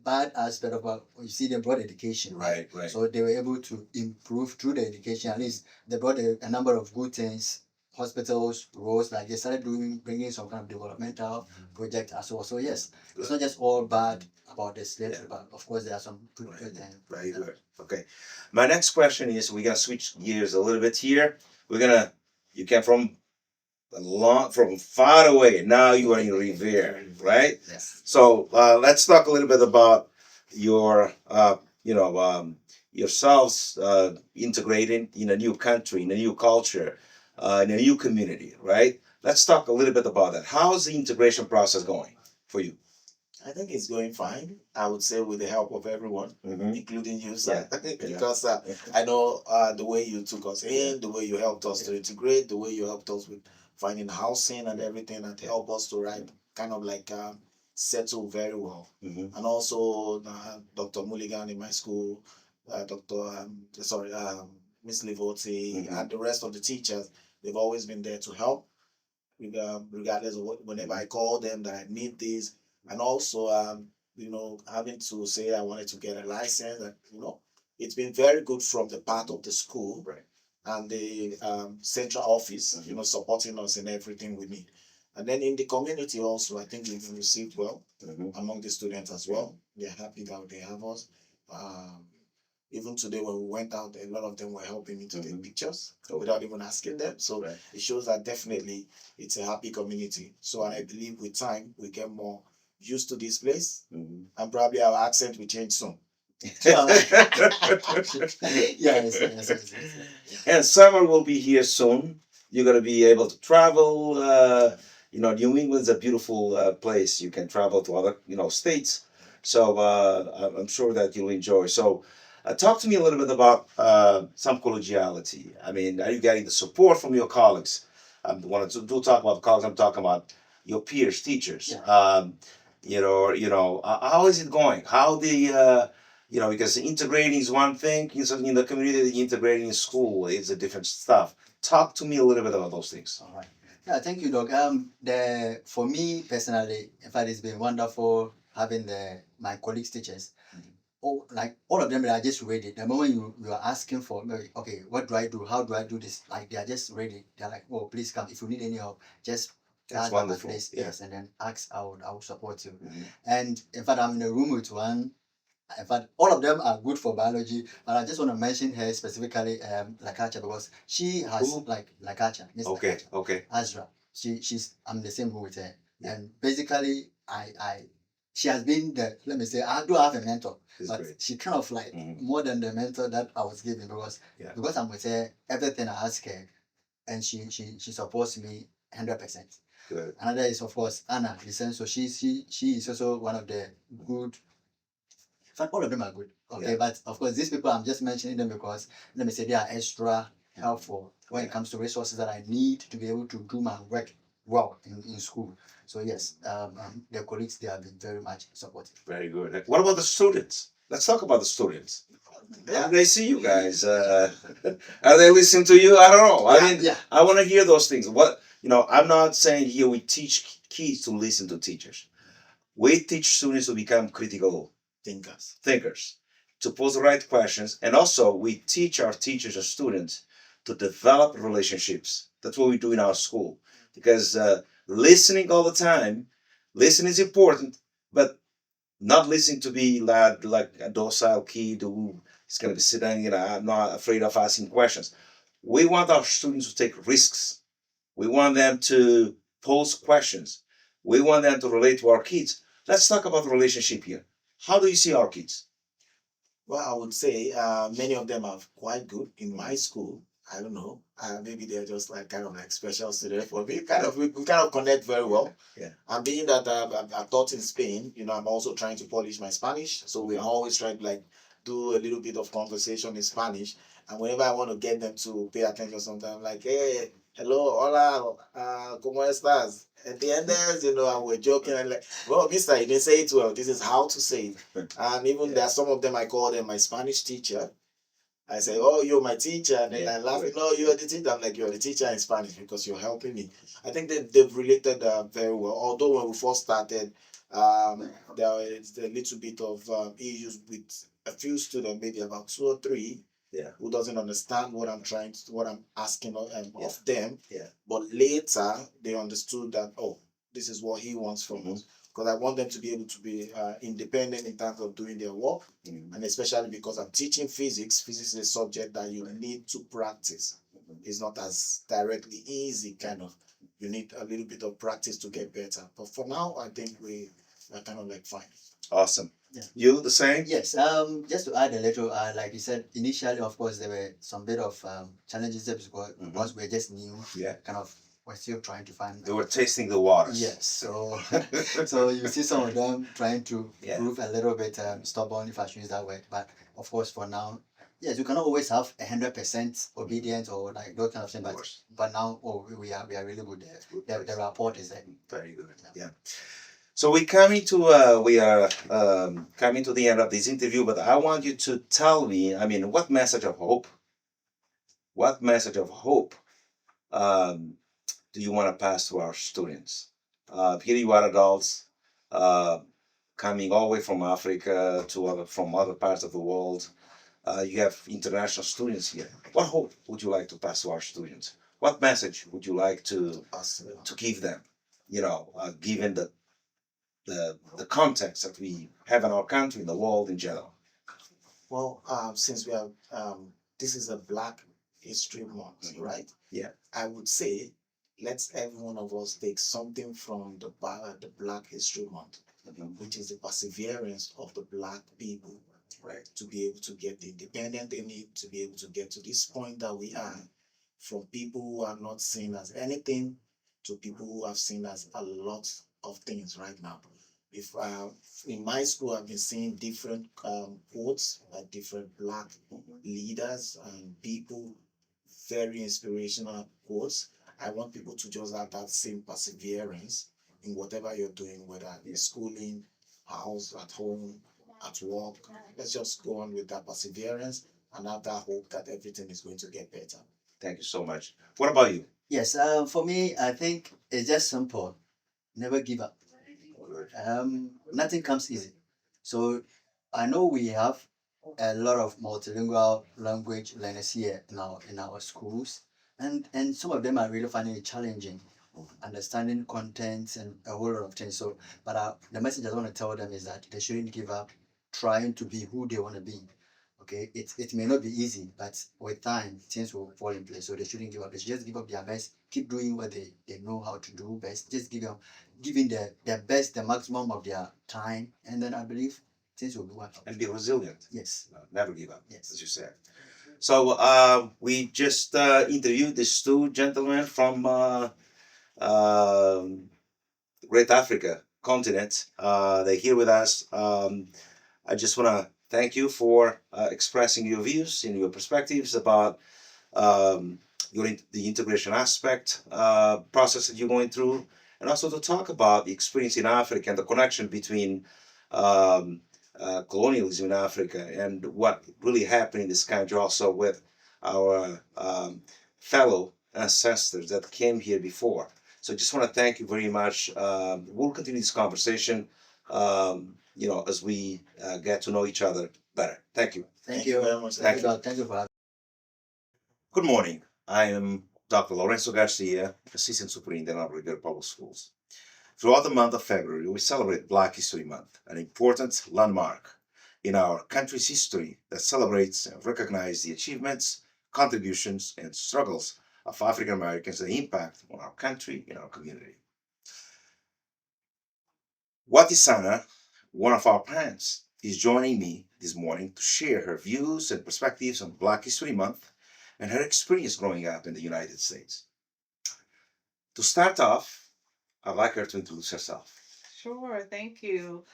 bad aspect of you see they brought education, Right. So they were able to improve through the education. At least they brought a number of good things, hospitals, roads, like they started bringing some kind of developmental project as well. So yes, it's not just all bad about the slavery, but of course there are some good things. Very good. Okay. My next question is, we're gonna switch gears a little bit here. You came from far away. Now you are in Revere, right? Yes. So let's talk a little bit about your, yourselves integrating in a new country, in a new culture, in a new community, right? Let's talk a little bit about that. How's the integration process going for you? I think it's going fine. I would say with the help of everyone, including you, sir. Because I know the way you took us in, the way you helped us to integrate, the way you helped us with finding housing and everything, and help us to settle very well. And also Dr. Mulligan in my school, Miss Livoti, and the rest of the teachers, they've always been there to help, regardless of whenever I call them that I need this. And also, having to say I wanted to get a license, and it's been very good from the part of the school, Right. and the central office, supporting us in everything we need. And then in the community also, I think we've been received well among the students as well. They're happy that they have us. Even today when we went out, a lot of them were helping me to take pictures without even asking them. So it shows that definitely it's a happy community. So I believe with time we get more used to this place, and probably our accent will change soon. Yes. And summer will be here soon. You're gonna be able to travel. New England's a beautiful place. You can travel to other, states. So I'm sure that you'll enjoy. So talk to me a little bit about some collegiality. I mean, are you getting the support from your colleagues? When I do talk about colleagues, I'm talking about your peers, teachers. Yeah. How is it going? How because integrating is one thing in the community, integrating in school is a different stuff. Talk to me a little bit about those things. All right. Yeah, thank you, Doc. For me personally, in fact, it's been wonderful having my colleagues, teachers. All of them, they are just ready. The moment you are asking for, okay, what do I do? How do I do this? Like they are just ready. They're like, oh, please come. If you need any help, just That's ask at my wonderful. place. Yeah. Yes, and then ask. I will support you. And in fact, I'm in a room with one. In fact, all of them are good for biology, but I just want to mention her specifically, Lakacha, because she has Who? Lakacha. Miss Okay, Lakacha, okay. Azra. I'm in the same room with her, and basically, she has been let me say, I do have a mentor, That's but great. she kind of more than the mentor that I was given because I'm with her, everything I ask her, and she supports me 100%. Good. Another is of course Anna. So she is also one of the good. In fact, all of them are good. Okay, Yeah. but of course these people I'm just mentioning them because let me say they are extra helpful when it comes to resources that I need to be able to do my work well in school. So yes, their colleagues, they have been very much supportive. Very good. What about the students? let's talk about the students. Yeah, they see you guys. Are they listening to you? I don't know. I mean, yeah. I want to hear those things. What I'm not saying here we teach kids to listen to teachers. We teach students to become critical thinkers, to pose the right questions, and also we teach our teachers and students to develop relationships. That's what we do in our school. Because listening all the time, listening is important, but not listening to be like a docile kid who is going to be sitting, not afraid of asking questions. We want our students to take risks. We want them to pose questions. We want them to relate to our kids. Let's talk about the relationship here. How do you see our kids? Well, I would say many of them are quite good in my school. I don't know. Maybe they're just like kind of like special students for me. We kind of connect very well. Yeah. And being that I taught in Spain, I'm also trying to polish my Spanish. So we always try to like do a little bit of conversation in Spanish. And whenever I want to get them to pay attention, sometimes I'm like, hey, hello, hola, ¿cómo estás? At the end there, and we're joking and like, well, mister, you didn't say it well. This is how to say it. And even there are some of them, I call them my Spanish teacher. I say, oh, you're my teacher. And then I laugh, no, you're the teacher. I'm like, you're the teacher in Spanish because you're helping me. I think they've related very well. Although when we first started, there is a little bit of issues with a few students, maybe about 2 or 3, who doesn't understand what I'm asking of them. Yeah. But later they understood that, oh, this is what he wants from us. Because I want them to be able to be independent in terms of doing their work. And especially because I'm teaching physics. Physics is a subject that you need to practice. It's not as directly easy, kind of. You need a little bit of practice to get better. But for now, I think we are kind of like fine. Awesome. Yeah. You the same? Yes. Just to add a little, like you said, initially, of course, there were some bit of challenges there because we're just new. Yeah. Kind of, we're still trying to find. They were tasting the waters. Yes. So, so you see some of them trying to prove a little bit stubborn, if I should use that word. But of course, for now, yes, you cannot always have 100% obedience or like those kind of things. But now, we are really good there. The rapport is there. Very good. Yeah. So we are coming to the end of this interview, but I want you to tell me, what message of hope do you want to pass to our students? Here you are adults, coming all the way from Africa from other parts of the world. You have international students here. What hope would you like to pass to our students? What message would you like to give them? Given the context that we have in our country, in the world in general. Well, since we have this is a Black History Month, right? Yeah. I would say let's every one of us take something from the Black History Month, which is the perseverance of the Black people, right? To be able to get the independence they need, to be able to get to this point that we are, from people who are not seen as anything to people who are seen as a lot of things right now. If in my school, I've been seeing different quotes by different Black leaders and people, very inspirational quotes. I want people to just have that same perseverance in whatever you're doing, whether it's schooling, house, at home, at work. Let's just go on with that perseverance and have that hope that everything is going to get better. Thank you so much. What about you? Yes, for me, I think it's just simple. Never give up. Nothing comes easy. So I know we have a lot of multilingual language learners here in our schools, and some of them are really finding it challenging, understanding content and a whole lot of things. So, but the message I want to tell them is that they shouldn't give up trying to be who they want to be. Okay, it may not be easy, but with time things will fall in place. So they shouldn't give up. They should just give up their best, keep doing what they know how to do best. Just giving their best, the maximum of their time, and then I believe things will be well. And be resilient. Yes. Never give up. Yes. As you said. So we just interviewed these 2 gentlemen from Great Africa continent. They're here with us. I just want to thank you for expressing your views and your perspectives about the integration aspect process that you're going through, and also to talk about the experience in Africa and the connection between colonialism in Africa and what really happened in this country also with our fellow ancestors that came here before. So I just want to thank you very much. We'll continue this conversation, as we get to know each other better. Thank you. Thank you very much. Thank you. Thank you for having. Good morning. I am Dr. Lorenzo Garcia, Assistant Superintendent of Revere Public Schools. Throughout the month of February, we celebrate Black History Month, an important landmark in our country's history that celebrates and recognizes the achievements, contributions, and struggles of African Americans and the impact on our country and our community. Wati Sana, one of our parents, is joining me this morning to share her views and perspectives on Black History Month and her experience growing up in the United States. To start off, I'd like her to introduce herself. Sure, thank you.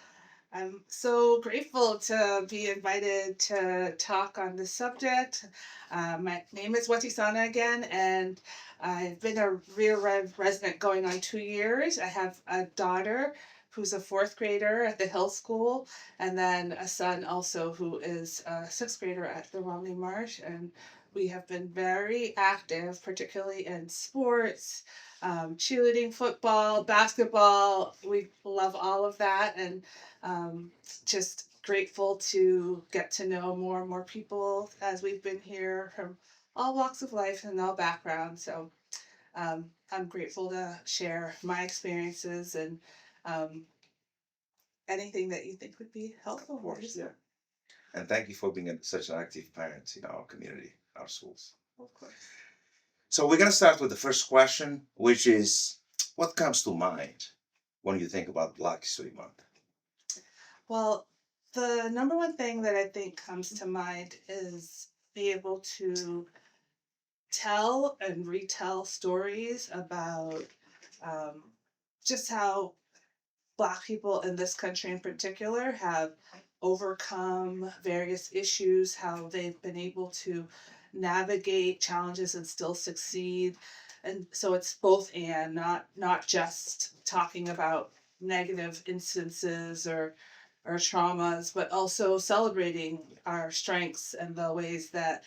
I'm so grateful to be invited to talk on this subject. My name is Watisana again, and I've been a Revere resident going on 2 years. I have a daughter who's a 4th grader at the Hill School, and then a son also who is a 6th grader at the Romney Marsh. And we have been very active, particularly in sports, cheerleading, football, basketball. We love all of that, and just grateful to get to know more and more people as we've been here from all walks of life and all backgrounds. So I'm grateful to share my experiences and anything that you think would be helpful. Of course, yeah. And thank you for being such an active parent in our community, our schools. Of course. So we're going to start with the first question, which is, what comes to mind when you think about Black History Month? Well, the number one thing that I think comes to mind is be able to tell and retell stories about just how Black people in this country in particular have overcome various issues, how they've been able to navigate challenges and still succeed. And so it's both and, not just talking about negative instances or traumas, but also celebrating our strengths and the ways that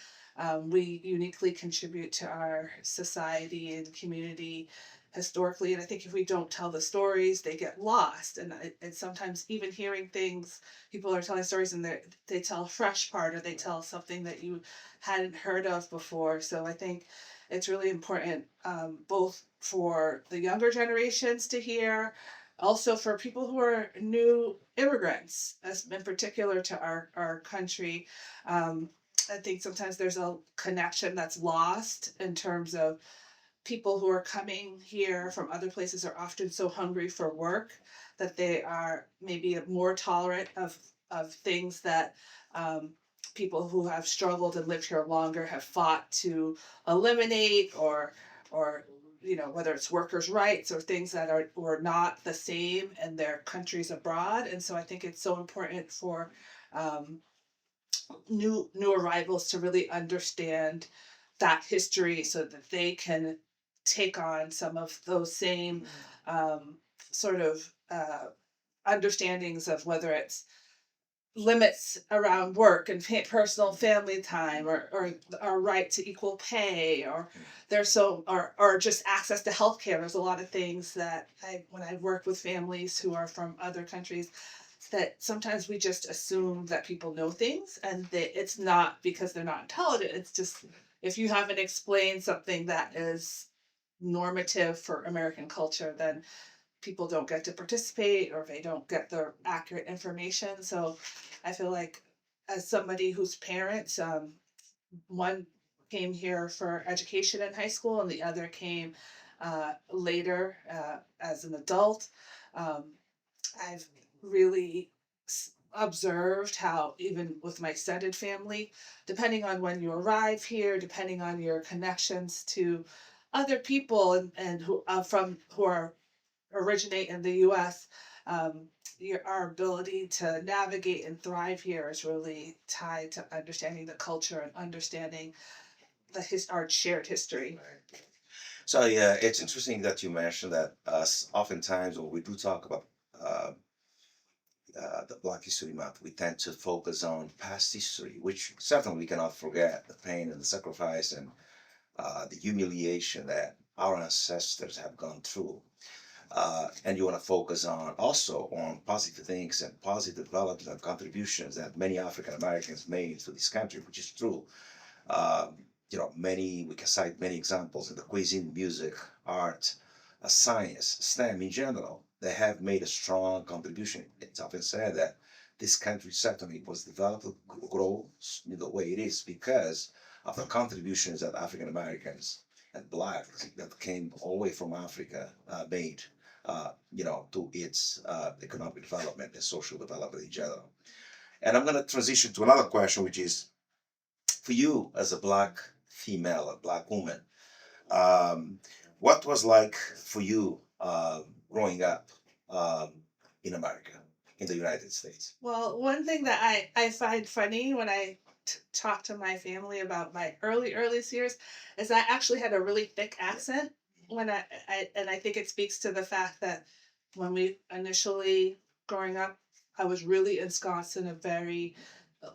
we uniquely contribute to our society and community historically. And I think if we don't tell the stories, they get lost. And sometimes even hearing things, people are telling stories and they tell a fresh part, or they tell something that you hadn't heard of before. So I think it's really important, both for the younger generations to hear, also for people who are new immigrants, as in particular to our country. I think sometimes there's a connection that's lost in terms of people who are coming here from other places are often so hungry for work that they are maybe more tolerant of things that people who have struggled and lived here longer have fought to eliminate, or whether it's workers' rights or things that were not the same in their countries abroad. And so I think it's so important for new arrivals to really understand that history so that they can take on some of those same sort of understandings of whether it's limits around work and personal family time, or our right to equal pay, or or just access to healthcare. There's a lot of things that when I work with families who are from other countries, that sometimes we just assume that people know things, and that it's not because they're not intelligent. It's just if you haven't explained something that is normative for American culture, then people don't get to participate, or they don't get the accurate information. So I feel like, as somebody whose parents, one came here for education in high school and the other came later as an adult, I've really observed how, even with my extended family, depending on when you arrive here, depending on your connections to other people and who originate in the U.S., our ability to navigate and thrive here is really tied to understanding the culture and understanding our shared history. So yeah, it's interesting that you mentioned that. Oftentimes when we do talk about the Black History Month, we tend to focus on past history, which certainly we cannot forget the pain and the sacrifice and the humiliation that our ancestors have gone through. And you want to focus on also on positive things and positive development and contributions that many African Americans made to this country, which is true. Many we can cite many examples in the cuisine, music, art, science, STEM in general. They have made a strong contribution. It's often said that this country certainly was developed, grow in the way it is because of the contributions that African Americans and blacks that came all the way from Africa made, to its economic development and social development in general. And I'm going to transition to another question, which is for you as a black female, a black woman, what was like for you growing up in America, in the United States? Well, one thing that I find funny when I talk to my family about my earliest years is I actually had a really thick accent when I think it speaks to the fact that when we initially growing up, I was really ensconced in a very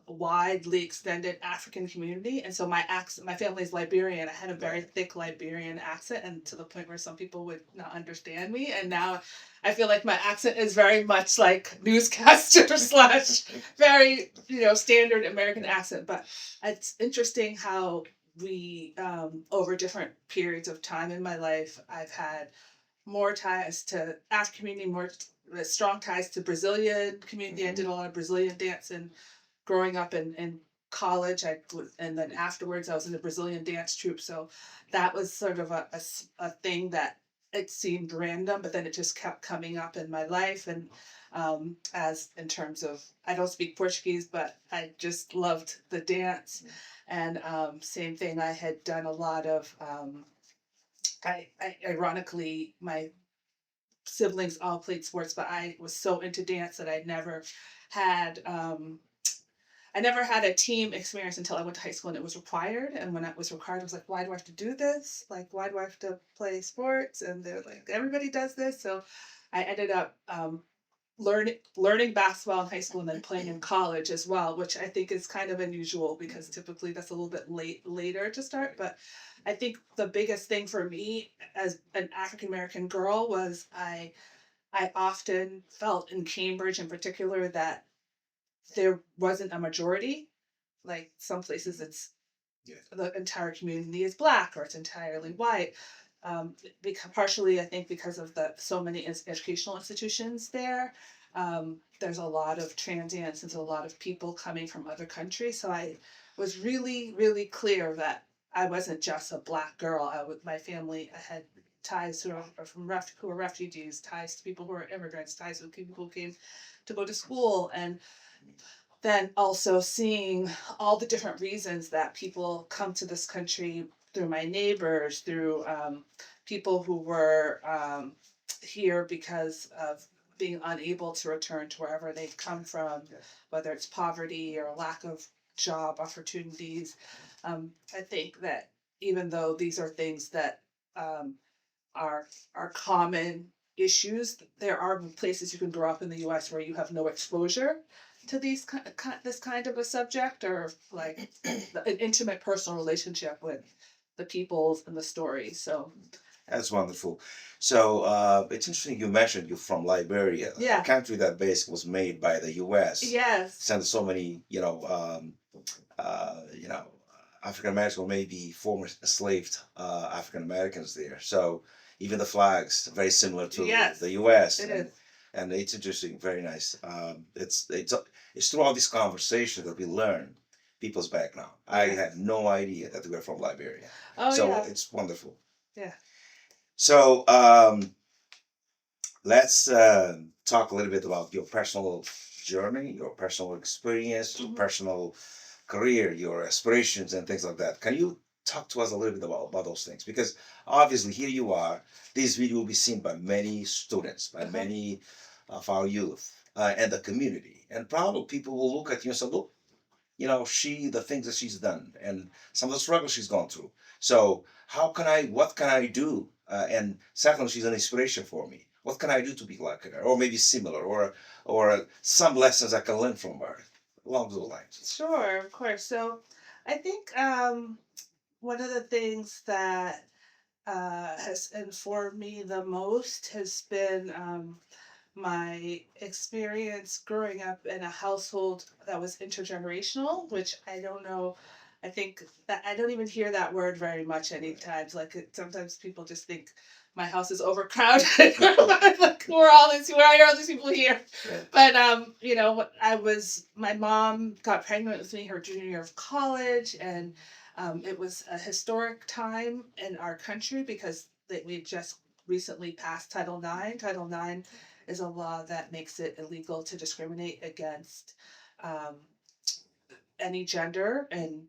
widely extended African community, and so my accent, my family's Liberian. I had a very thick Liberian accent, and to the point where some people would not understand me. And now, I feel like my accent is very much like newscaster slash very standard American accent. But it's interesting how we over different periods of time in my life, I've had more ties to African community, more strong ties to Brazilian community. I did a lot of Brazilian dance and growing up in college, and then afterwards I was in the Brazilian dance troupe. So that was sort of a thing that it seemed random, but then it just kept coming up in my life. And as in terms of, I don't speak Portuguese, but I just loved the dance. And same thing, I had done a lot of, ironically, my siblings all played sports, but I was so into dance that I never had a team experience until I went to high school and it was required. And when it was required, I was like, why do I have to do this? Like, why do I have to play sports? And they're like, everybody does this. So I ended up learning basketball in high school and then playing in college as well, which I think is kind of unusual because typically that's a little bit later to start. But I think the biggest thing for me as an African American girl was I often felt in Cambridge in particular that there wasn't a majority. Like some places it's the entire community is black or it's entirely white. Because partially I think because of the so many educational institutions there. There's a lot of transients and a lot of people coming from other countries. So I was really, really clear that I wasn't just a black girl. My family, I had ties who were refugees, ties to people who were immigrants, ties to people who came to go to school. And then also seeing all the different reasons that people come to this country through my neighbors, through people who were here because of being unable to return to wherever they've come from, whether it's poverty or lack of job opportunities. I think that even though these are things that are common issues, there are places you can grow up in the U.S. where you have no exposure to this kind of a subject, or like an intimate personal relationship with the peoples and the stories. So That's wonderful. So it's interesting you mentioned you're from Liberia, Yeah. a country that basically was made by the U.S. yes, Sent so many, African Americans or maybe former enslaved African Americans there. So even the flags very similar to Yes, the U.S. it and, is. and it's interesting, very nice. It's throughout this conversation that we learn people's background. I Yeah. had no idea that they were from Liberia. Oh So yeah, it's wonderful. yeah. So let's talk a little bit about your personal journey, your personal experience, your Mhm. personal career, your aspirations, and things like that. Can you talk to us a little bit about those things? Because obviously, here you are. This video will be seen by many students, by many of our youth and the community. And probably people will look at you and say, look, the things that she's done and some of the struggles she's gone through. So what can I do? And certainly she's an inspiration for me. What can I do to be like her, or maybe similar, or some lessons I can learn from her along those lines? Sure, of course. So I think one of the things that has informed me the most has been my experience growing up in a household that was intergenerational, which I don't know. I think that I don't even hear that word very much any times. Like sometimes people just think my house is overcrowded. Like why are all these people here? Yeah. But you know, my mom got pregnant with me her junior year of college, and it was a historic time in our country because we just recently passed Title IX. Title IX is a law that makes it illegal to discriminate against um, any gender and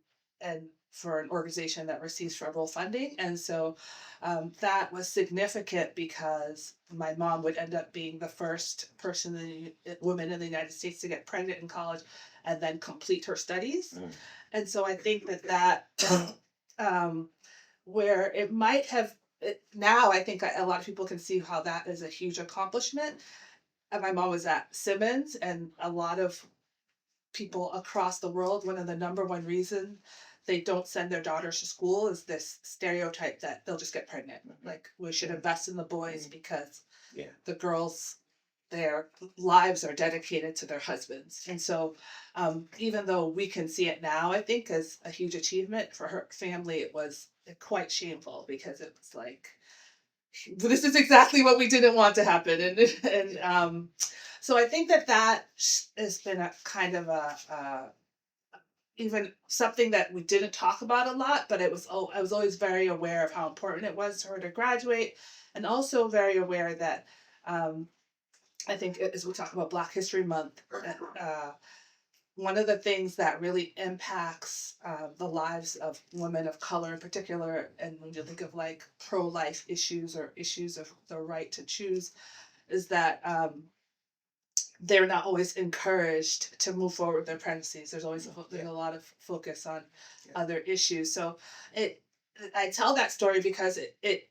for an organization that receives federal funding. And so that was significant because my mom would end up being the first woman in the United States to get pregnant in college and then complete her studies. Mm. And so I think that where it might have now I think a lot of people can see how that is a huge accomplishment. And my mom was at Simmons, and a lot of people across the world, one of the number one reason they don't send their daughters to school is this stereotype that they'll just get pregnant. Like we should invest in the boys because Yeah. the girls, their lives are dedicated to their husbands. And so even though we can see it now, I think as a huge achievement for her family, it was quite shameful because it was like, this is exactly what we didn't want to happen. And so I think that has been a kind of a even something that we didn't talk about a lot, but I was always very aware of how important it was for her to graduate, and also very aware that I think as we talk about Black History Month, one of the things that really impacts the lives of women of color in particular, and when you think of like pro-life issues or issues of the right to choose, is that they're not always encouraged to move forward with their pregnancies. There's always there's a lot of focus on other issues. So I tell that story because it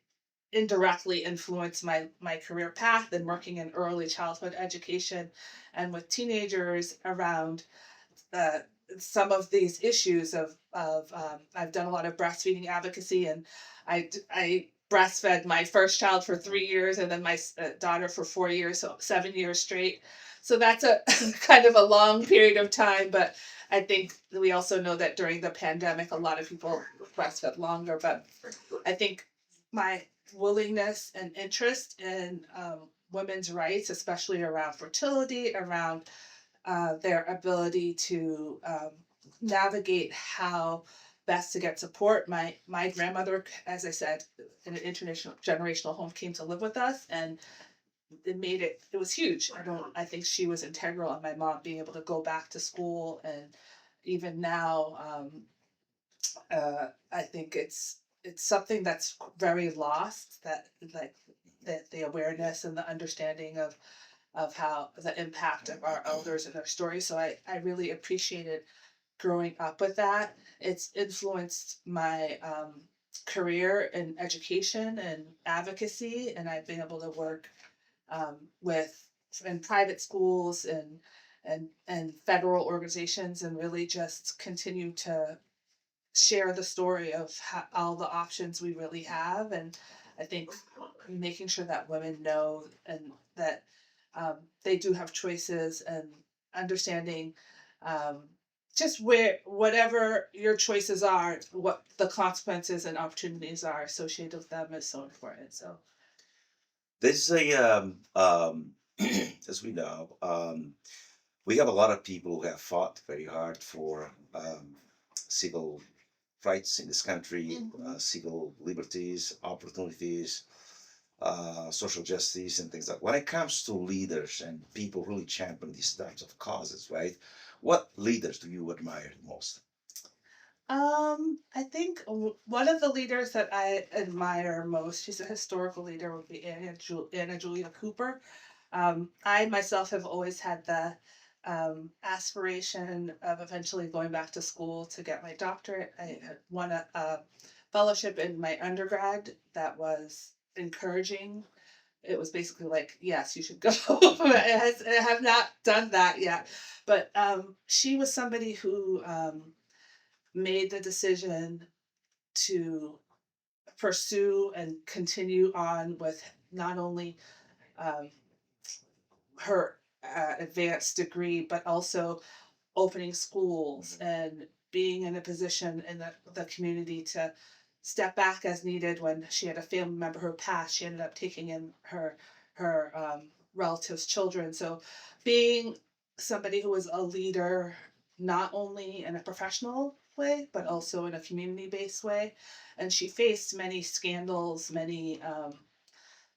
indirectly influenced my career path and working in early childhood education and with teenagers around uh, some of these issues of I've done a lot of breastfeeding advocacy, and I breastfed my first child for 3 years and then my daughter for 4 years, so 7 years straight. So that's a kind of a long period of time, but I think we also know that during the pandemic, a lot of people breastfed longer. But I think my willingness and interest in women's rights, especially around fertility, around their ability to navigate how best to get support. My grandmother, as I said, in an international generational home, came to live with us, and it was huge. I think she was integral in my mom being able to go back to school, and even now I think it's something that's very lost, that like that the awareness and the understanding of how the impact of our elders and their stories. So I really appreciated growing up with that. It's influenced my career in education and advocacy, and I've been able to work with in private schools and federal organizations, and really just continue to share the story of how, all the options we really have. And I think making sure that women know and that they do have choices, and understanding just whatever your choices are, what the consequences and opportunities are associated with them is so important. So There's a as we know, we have a lot of people who have fought very hard for civil rights in this country, civil liberties, opportunities, social justice, and things like. When it comes to leaders and people really champion these types of causes, right? What leaders do you admire the most? I think one of the leaders that I admire most, she's a historical leader, would be Anna Julia Cooper. I myself have always had the aspiration of eventually going back to school to get my doctorate. I had won a fellowship in my undergrad that was encouraging it was basically like, yes, you should go. I have not done that yet. But she was somebody who made the decision to pursue and continue on with not only um, her advanced degree, but also opening schools and being in a position in the community to step back as needed. When she had a family member who passed, she ended up taking in her relatives' children. So being somebody who was a leader, not only in a professional way, but also in a community-based way. And she faced many scandals, many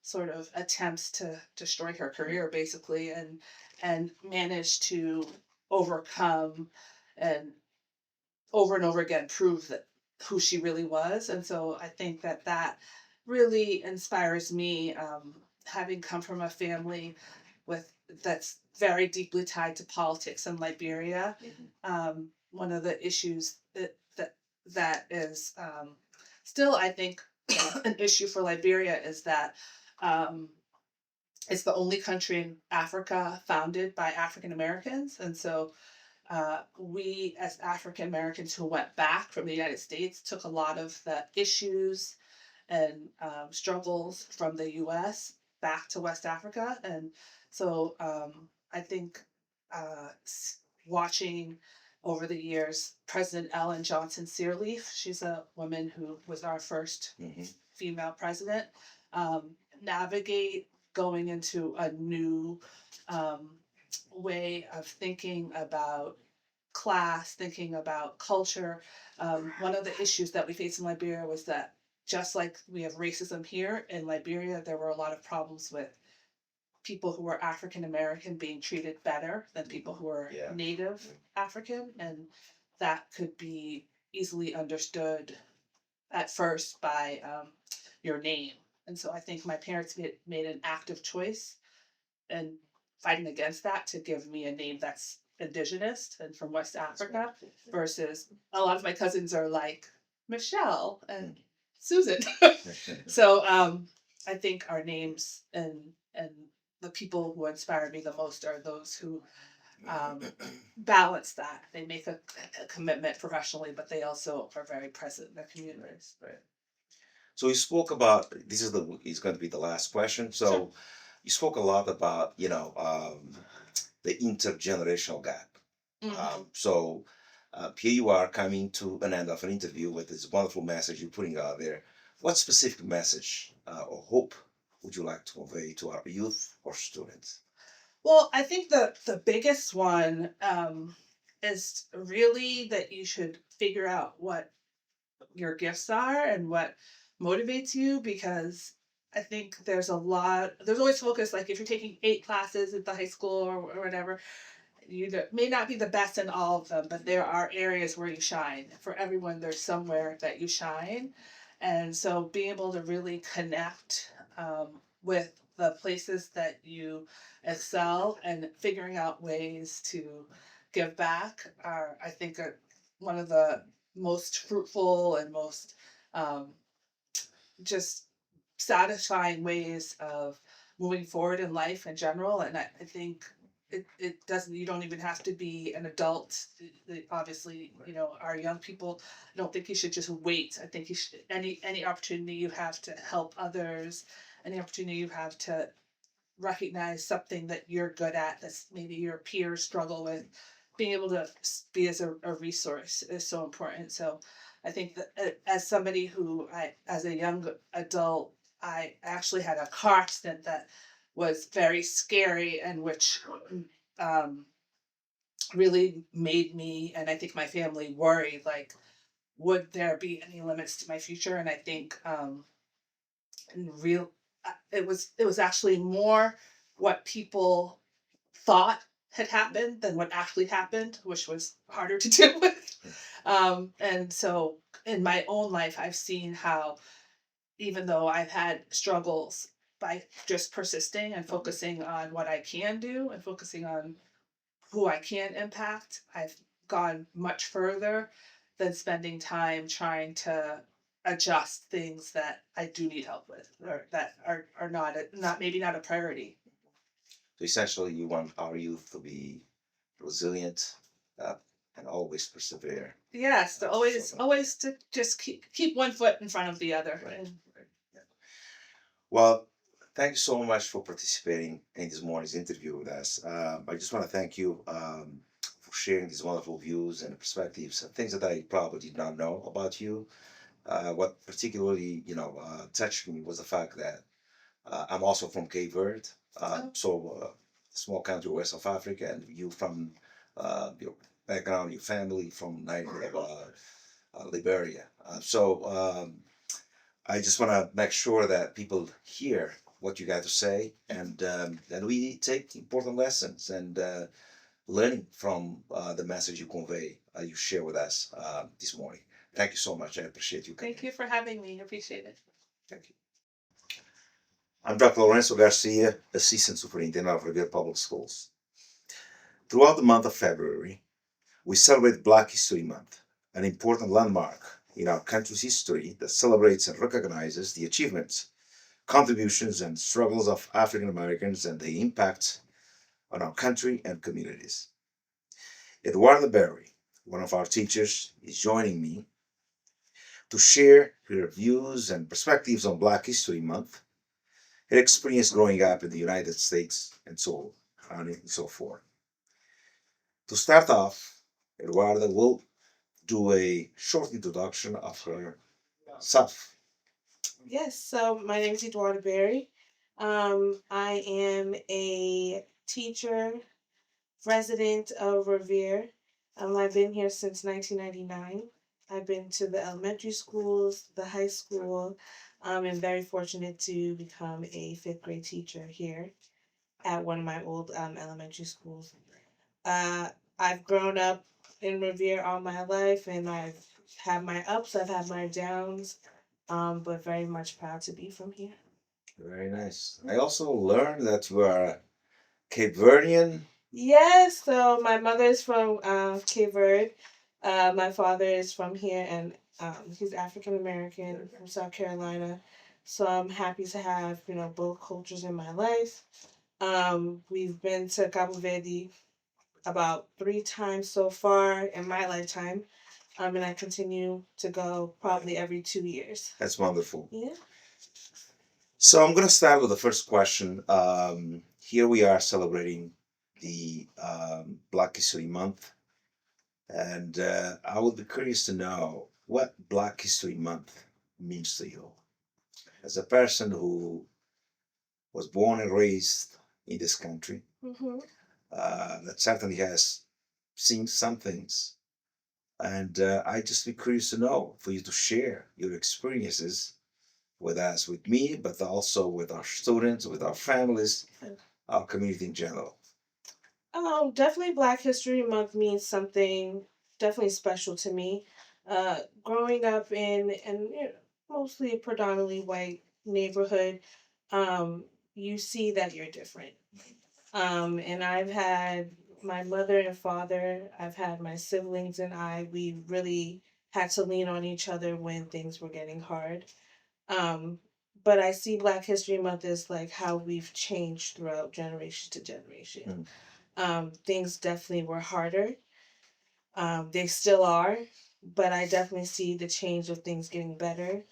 sort of attempts to destroy her career basically, and managed to overcome and over again prove that who she really was. And so I think that that really inspires me, having come from a family with that's very deeply tied to politics in Liberia. One of the issues that is still, I think, an issue for Liberia is that um, it's the only country in Africa founded by African Americans. And so we, as African Americans who went back from the United States, took a lot of the issues and struggles from the US back to West Africa. And so I think watching over the years President Ellen Johnson Sirleaf, she's a woman who was our first female president, navigate going into a new way of thinking about class, thinking about culture. One of the issues that we faced in Liberia was that just like we have racism here in Liberia, there were a lot of problems with people who were African American being treated better than people who were Native African, and that could be easily understood at first by your name. And so I think my parents made an active choice and fighting against that to give me a name that's indigenous and from West Africa, versus a lot of my cousins are like Michelle and Susan. So I think our names and the people who inspire me the most are those who balance that. They make a commitment professionally, but they also are very present in their communities. Right. So you spoke about this is going to be the last question. So Sure. you spoke a lot about the intergenerational gap. So here you are coming to an end of an interview with this wonderful message you're putting out there. What specific message or hope would you like to convey to our youth or students? Well, I think the biggest one is really that you should figure out what your gifts are and what motivates you, because I think there's always focus, like if you're taking 8 classes at the high school or whatever, you may not be the best in all of them, but there are areas where you shine. For everyone, there's somewhere that you shine. And so being able to really connect with the places that you excel and figuring out ways to give back are, I think, one of the most fruitful and most just satisfying ways of moving forward in life in general. And I think it doesn't, you don't even have to be an adult. Obviously, our young people, I don't think you should just wait. I think you should, any opportunity you have to help others, any opportunity you have to recognize something that you're good at that's maybe your peers struggle with, being able to be as a resource is so important. So I think that as somebody who as a young adult, I actually had a car accident that was very scary, and which really made me, and I think my family, worried, like, would there be any limits to my future? And I think in real it was actually more what people thought had happened than what actually happened, which was harder to deal with. And so in my own life, I've seen how, even though I've had struggles, by just persisting and focusing on what I can do and focusing on who I can impact, I've gone much further than spending time trying to adjust things that I do need help with, or that are not maybe not a priority. So essentially, you want our youth to be resilient uh, and always persevere. Yes, to always So, always to just keep one foot in front of the other. right, And right. Yeah. Well, thank you so much for participating in this morning's interview with us. I just want to thank you for sharing these wonderful views and perspectives, and things that I probably did not know about you. What particularly, touched me was the fact that I'm also from Cape Verde, small country west of Africa, and you from your background, your family from Liberia. I just want to make sure that people hear what you got to say, and that we take important lessons and learning from the message you convey, you share with us this morning. Thank you so much. I appreciate you coming. thank you for having me. I appreciate it. Thank you. I'm Dr. Lorenzo Garcia, Assistant Superintendent of Revere Public Schools. Throughout the month of February, we celebrate Black History Month, an important landmark in our country's history that celebrates and recognizes the achievements, contributions, and struggles of African Americans and the impact on our country and communities. Eduardo Berry, one of our teachers, is joining me to share her views and perspectives on Black History Month, her experience growing up in the United States, and so on and so forth. To start off, Eduardo will do a short introduction of herself. Yes, so my name is Eduarda Berry. I am a teacher, resident of Revere. I've been here since 1999. I've been to the elementary schools, the high school. And very fortunate to become a fifth grade teacher here at one of my old elementary schools. Uh, I've grown up in Revere all my life, and I've had my ups, I've had my downs, but very much proud to be from here. Very nice. I also learned that you are Cape Verdean. Yes, so my mother is from Cape Verde. My father is from here, and he's African American from South Carolina. So I'm happy to have both cultures in my life. We've been to Cabo Verde about 3 times so far in my lifetime. And I continue to go probably every 2 years. That's wonderful. Yeah. So I'm going to start with the first question. Here we are celebrating the Black History Month. And I would be curious to know what Black History Month means to you. As a person who was born and raised in this country, Mm-hmm. that certainly has seen some things. And I'd just be curious to know for you to share your experiences with us, with me, but also with our students, with our families, our community in general. Definitely Black History Month means something definitely special to me. Growing up in and mostly predominantly white neighborhood, you see that you're different. And I've had my mother and father, I've had my siblings and we really had to lean on each other when things were getting hard. Um, but I see Black History Month as like how we've changed throughout generation to generation. Things definitely were harder. They still are, but I definitely see the change of things getting better.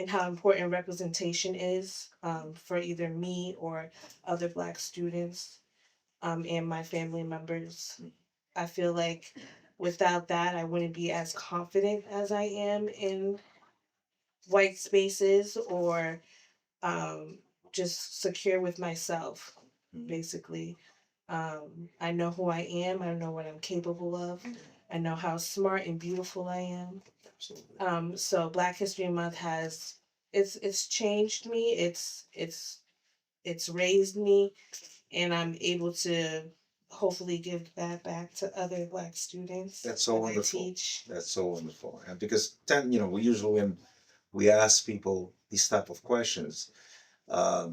And how important representation is for either me or other Black students and my family members. I feel like without that, I wouldn't be as confident as I am in white spaces or just secure with myself, basically. I know who I am. I know what I'm capable of. I know how smart and beautiful I am. So Black History Month has it's changed me. It's raised me, and I'm able to hopefully give that back to other Black students. That's so that I wonderful. teach. That's so wonderful. And because we usually when we ask people these type of questions,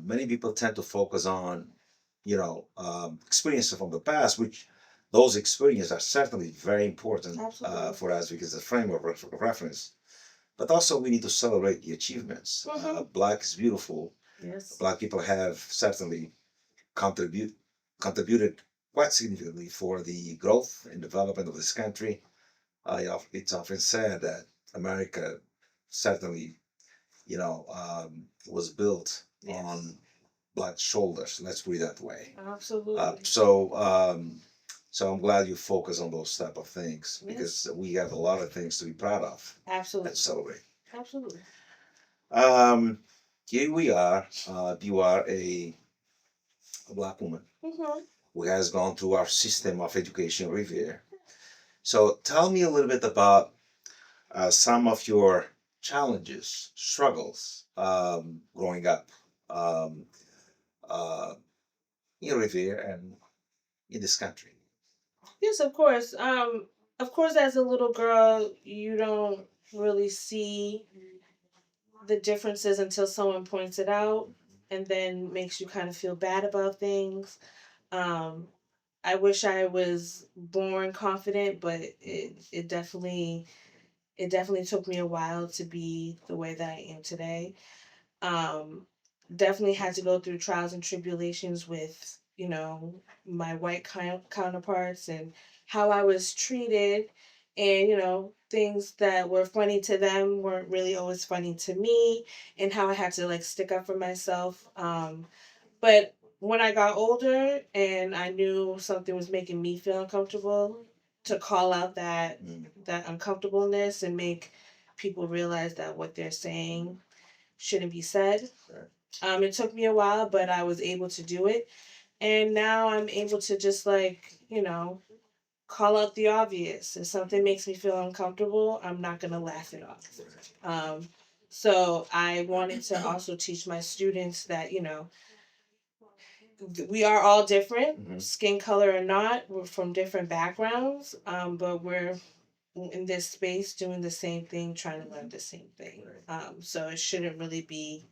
many people tend to focus on, experiences from the past, which those experiences are certainly very important Absolutely. for us because it's a frame of reference. but also we need to celebrate the achievements. Black is beautiful. Yes. Black people have certainly contributed quite significantly for the growth and development of this country. It's often said that America certainly, was built on Black shoulders. Let's put it that way. Absolutely. So I'm glad you focus on those type of things because we have a lot of things to be proud of Absolutely. and celebrate. Absolutely. Here we are. You are a Black woman who has gone through our system of education, Revere. So tell me a little bit about some of your challenges, struggles growing up um, uh, in Revere and in this country. Yes, of course. Of course, as a little girl, you don't really see the differences until someone points it out, and then makes you kind of feel bad about things. Um, I wish I was born confident, but it definitely took me a while to be the way that I am today. Um, Definitely had to go through trials and tribulations with, my white counterparts and how I was treated. And, things that were funny to them weren't really always funny to me, and how I had to like stick up for myself. But when I got older and I knew something was making me feel uncomfortable, to call out that uncomfortableness and make people realize that what they're saying shouldn't be said. It took me a while, but I was able to do it. And now I'm able to just like, call out the obvious. If something makes me feel uncomfortable, I'm not going to laugh it off. Um, so I wanted to also teach my students that, we are all different, skin color or not. We're from different backgrounds, but we're in this space doing the same thing, trying to learn the same thing. So it shouldn't really be,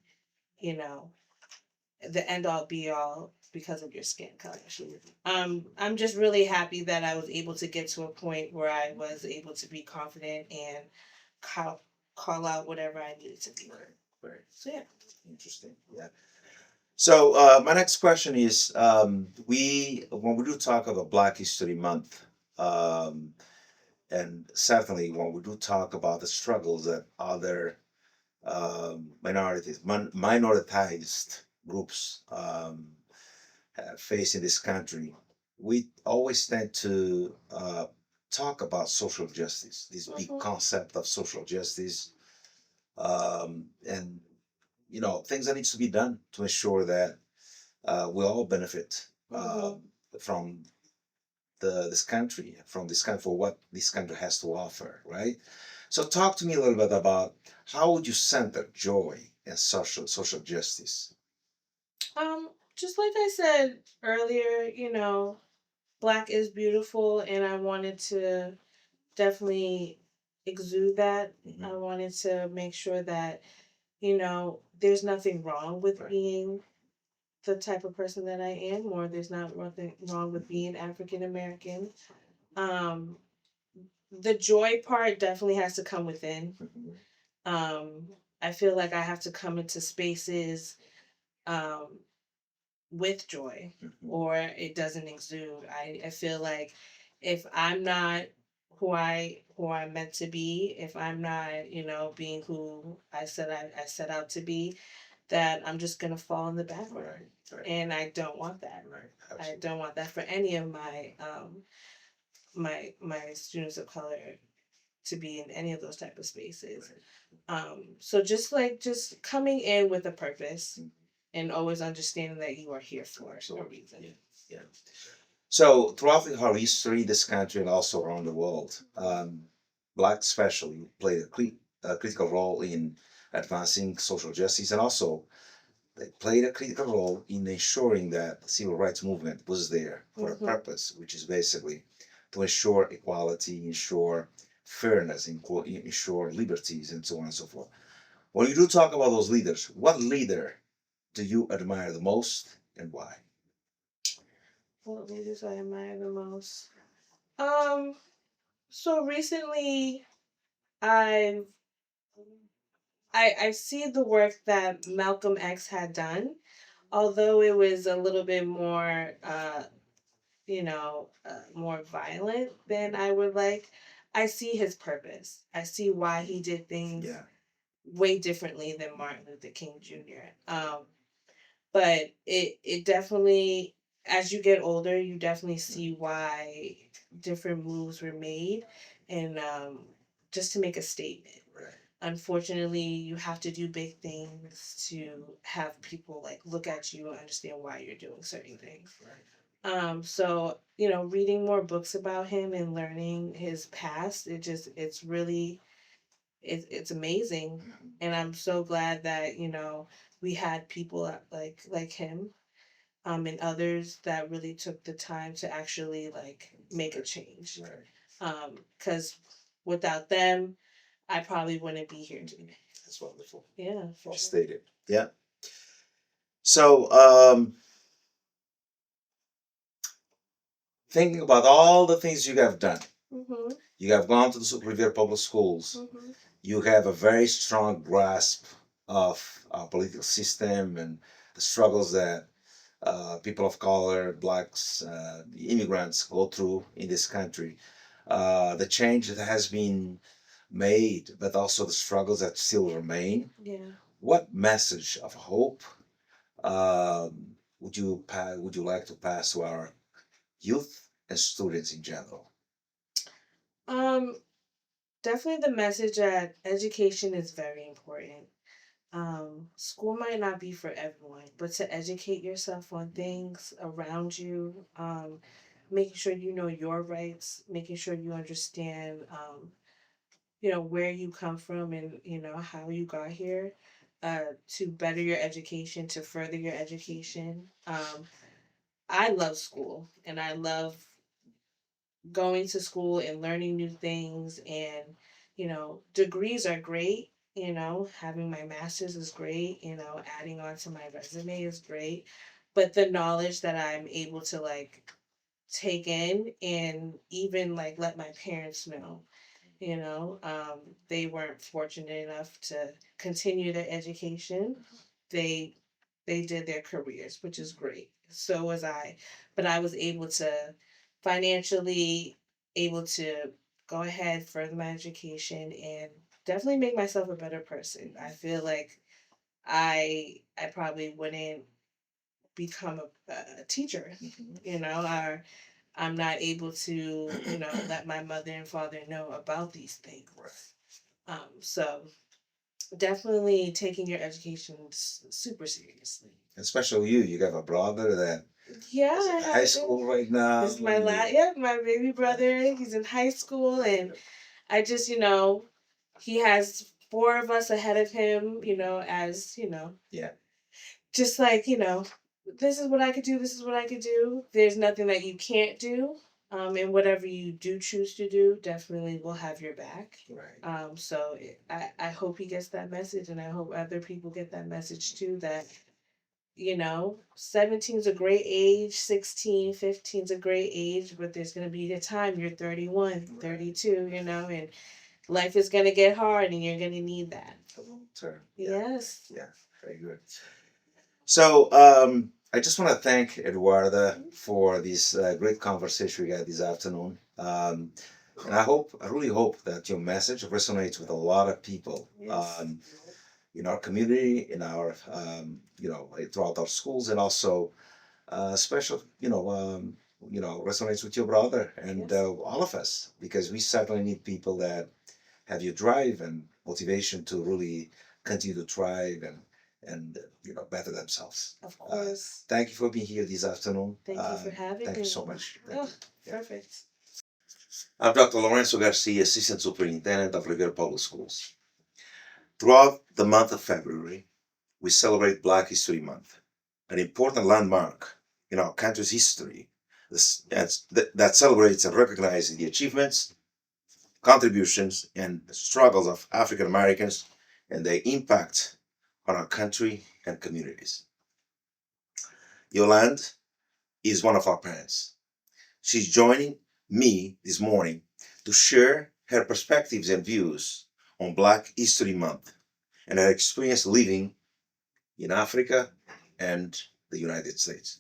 you know, the end all be all because of your skin color. I'm just really happy that I was able to get to a point where I was able to be confident and call out whatever I needed to be. Right. So yeah. Interesting. Yeah. So my next question is, we when we do talk about Black History Month, um, and certainly when we do talk about the struggles that other minoritized groups face in this country, we always tend to talk about social justice, this big concept of social justice, and things that needs to be done to ensure that we all benefit from this country for what this country has to offer, right? So talk to me a little bit about how would you center joy and social justice. Just like I said earlier, Black is beautiful, and I wanted to definitely exude that. I wanted to make sure that, there's nothing wrong with being the type of person that I am, or there's nothing wrong with being African American. Um, the joy part definitely has to come within. Um, I feel like I have to come into spaces um, with joy, or it doesn't exude. I feel like if I'm not who I'm meant to be, if I'm not, being who I set out to be, that I'm just gonna fall in the background. Right. And I don't want that. Right. I don't want that for any of my my students of color to be in any of those type of spaces. So just coming in with a purpose and always understanding that you are here for a reason. Yeah. So throughout our history, this country and also around the world, Black especially played a critical role in advancing social justice, and also they played a critical role in ensuring that the civil rights movement was there for a purpose, which is basically to ensure equality, ensure fairness, ensure liberties, and so on and so forth. When you do talk about those leaders, what leader do you admire the most and why? What leaders I admire the most? Um, so recently I've I see the work that Malcolm X had done, although it was a little bit more more violent than I would like. I see his purpose. I see why he did things Yeah. way differently than Martin Luther King Jr. But it definitely, as you get older, you definitely see why different moves were made, and just to make a statement. Right. Unfortunately, you have to do big things to have people like look at you and understand why you're doing certain things. So reading more books about him and learning his past, it's really it's amazing, and I'm so glad that we had people like him, and others that really took the time to actually like make a change. Because without them, I probably wouldn't be here today. That's wonderful. Yeah, for Well sure. stated. Yeah. So, thinking about all the things you have done, Mhm. you have gone to the Revere Public Schools. Mhm. You have a very strong grasp of our political system and the struggles that people of color, blacks, immigrants go through in this country. The change that has been made, but also the struggles that still remain. Yeah. What message of hope would you like to pass to our youth and students in general? Um, Definitely the message that education is very important. School might not be for everyone, but to educate yourself on things around you, making sure you know your rights, making sure you understand, where you come from and how you got here, to better your education, to further your education. I love school, and I love going to school and learning new things, and degrees are great. Having my master's is great. Adding on to my resume is great, but the knowledge that I'm able to like take in and even like let my parents know, they weren't fortunate enough to continue their education. They they did their careers, which is great. So was I, but I was able to financially able to go ahead, further my education, and definitely make myself a better person. I feel like I probably wouldn't become a teacher, or I'm not able to, let my mother and father know about these things. So definitely taking your education super seriously. Especially you have a brother that Yeah, is in high school right now. this is my my baby brother. He's in high school, and I just, he has four of us ahead of him. As Yeah. just like this is what I could do. This is what I could do. There's nothing that you can't do. And whatever you do choose to do, definitely will have your back. Right. So I hope he gets that message, and I hope other people get that message too. That 17 is a great age, 16, 15 is a great age, but there's going to be a time you're 31, 32, and life is going to get hard, and you're going to need that. A long term. Yeah. Yes. Yeah. Very good. So I just want to thank Eduarda for this great conversation we had this afternoon. And I really hope that your message resonates with a lot of people. Yes. In our community, in our throughout our schools, and also special, resonates with your brother and Yes. all of us, because we certainly need people that have your drive and motivation to really continue to thrive and better themselves. Of course. Thank you for being here this afternoon. Thank you for having me. Thank you so much. Thank Oh, you. Yeah. perfect. I'm Dr. Lorenzo Garcia, Assistant Superintendent of Revere Public Schools. Throughout the month of February, we celebrate Black History Month, an important landmark in our country's history that celebrates and recognizes the achievements, contributions, and struggles of African Americans and their impact on our country and communities. Yolande is one of our parents. She's joining me this morning to share her perspectives and views on Black History Month and her experience living in Africa and the United States.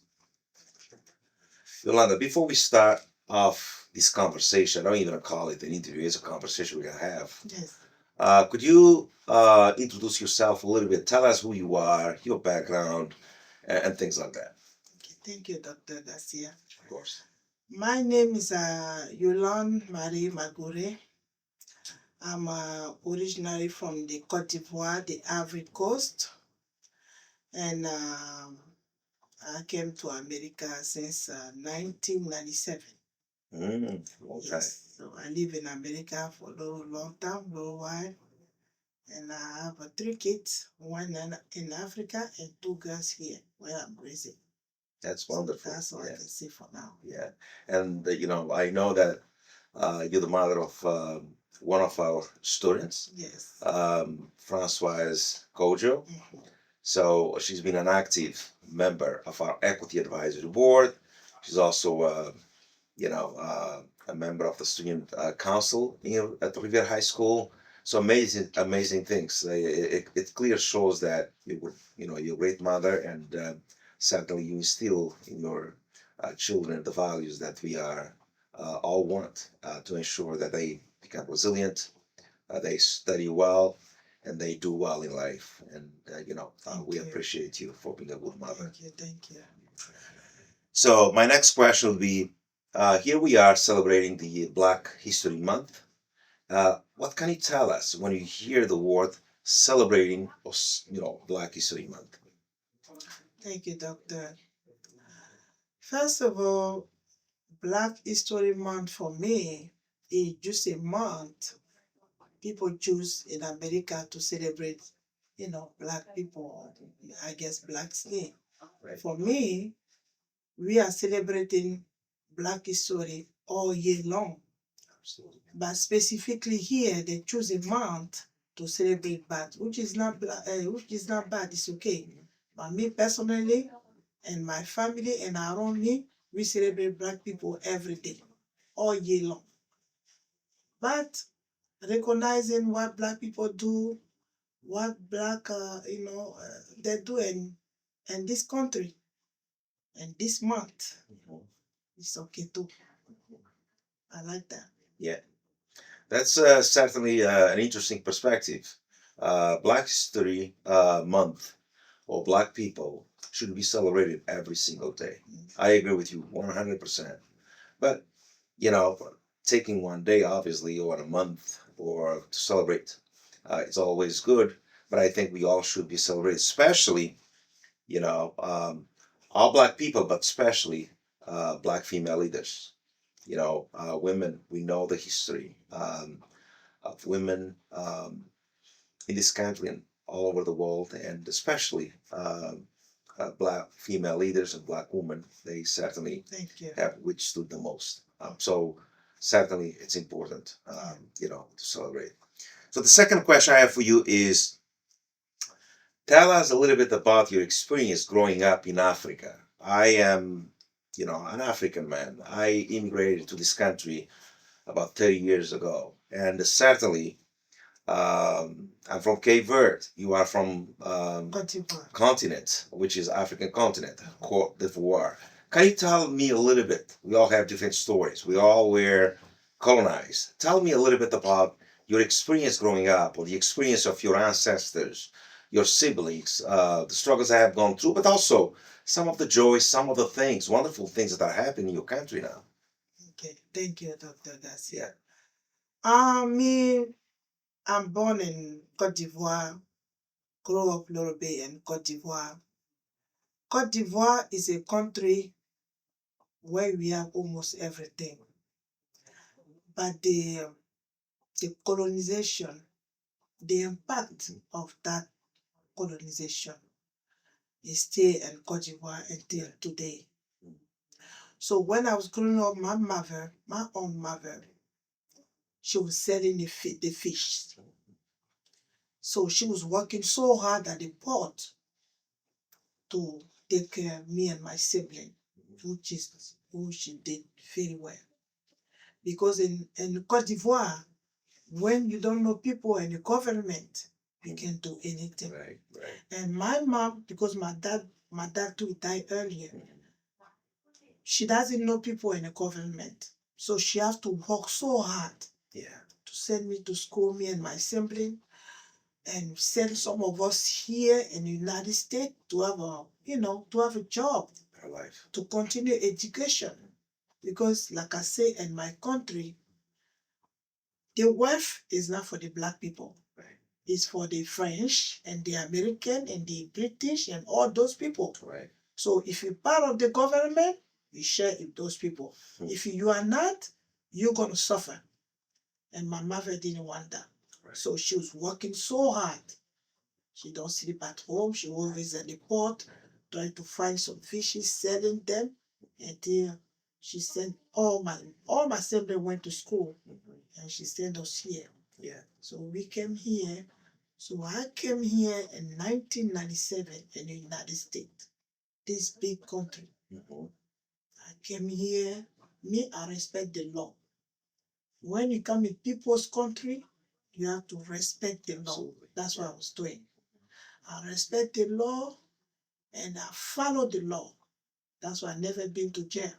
Yolanda, before we start off this conversation, I don't even call it an interview, it's a conversation we're going to have. Yes. Could you introduce yourself a little bit? Tell us who you are, your background, and things like that. Okay, thank you, Dr. Garcia. Of course. My name is Yolande Marie Magure. I'm originally from the Côte d'Ivoire, the Ivory Coast, and I came to America since 1997. Okay. Yes. So I live in America for a long time, long while, and I have 3 kids, one in Africa and 2 girls here where I'm raising. That's So wonderful. that's all I Yeah. can say for now. Yeah. And, I know that you're the mother of one of our students, Yes. Francoise Kojo. Mhm. So she's been an active member of our Equity Advisory Board. She's also, a member of the Student Council here at Revere High School. So amazing things. It clearly shows that you're a great mother, and certainly you instill in your children the values that we are all want to ensure that they become resilient, they study well, and they do well in life. And we you. appreciate you for being a good mother. Thank you. So my next question will be: here we are celebrating the Black History Month. What can you tell us when you hear the word celebrating, Black History Month? Thank you, Doctor. First of all, Black History Month for me is just a month people choose in America to celebrate, Black people, I guess Black skin. Right. For me, we are celebrating Black history all year long. Absolutely. But specifically here, they choose a month to celebrate Black, which is not bad. It's okay. But me personally, and my family and around me, we celebrate Black people every day, all year long. But recognizing what Black people do, what Black, they do in this country, and this month, it's okay too. I like that. Yeah, that's certainly an interesting perspective. Black History Month, or Black people, should be celebrated every single day. I agree with you 100%. But, taking one day, obviously, or a month, or to celebrate, it's always good. But I think we all should be celebrated, especially, all Black people, but especially Black female leaders. Women, we know the history of women in this country and all over the world, and especially Black female leaders and Black women. They certainly Thank you. have withstood the most. So certainly it's important, to celebrate. So the second question I have for you is: tell us a little bit about your experience growing up in Africa. I am, an African man. I immigrated to this country about 30 years ago, and certainly I'm from Cape Verde. You are from Côte d'Ivoire. continent, which is African continent, Côte d'Ivoire. Can you tell me a little bit? We all have different stories. We all were colonized. Tell me a little bit about your experience growing up, or the experience of your ancestors, your siblings, the struggles I have gone through, but also some of the joys, some of the things, wonderful things that are happening in your country now. Okay, thank you, Dr. Garcia. Yeah. I'm born in Côte d'Ivoire, grew up a little bit in Côte d'Ivoire. Côte d'Ivoire is a country where we have almost everything. But the colonization, the impact of that colonization is still in Côte d'Ivoire until today. So when I was growing up, my own mother, she was selling the fish. So she was working so hard at the port to take care of me and my sibling, which she did very well. Because in Côte d'Ivoire, when you don't know people and the government, you can't do anything. Right. And my mom, because my dad too died earlier, she doesn't know people in the government. So she has to work so hard Yeah. to send me to school, me and my sibling, and send some of us here in the United States to have a job, Our life. to continue education. Because like I say, in my country, the wealth is not for the black people. Right. It's for the French and the American and the British and all those people. Right. So if you're part of the government, you share with those people. If you are not, you're gonna suffer. And my mother didn't want that. Right. So she was working so hard. She don't sleep at home. She always at the port, trying to find some fishes, selling them. Until she sent all my siblings went to school, and she sent us here. Yeah. So we came here. So I came here in 1997 in the United States, this big country. I came here. Me, I respect the law. When you come in people's country, you have to respect the law. Absolutely. That's what I was doing. I respect the law and I follow the law. That's why I never been to jail.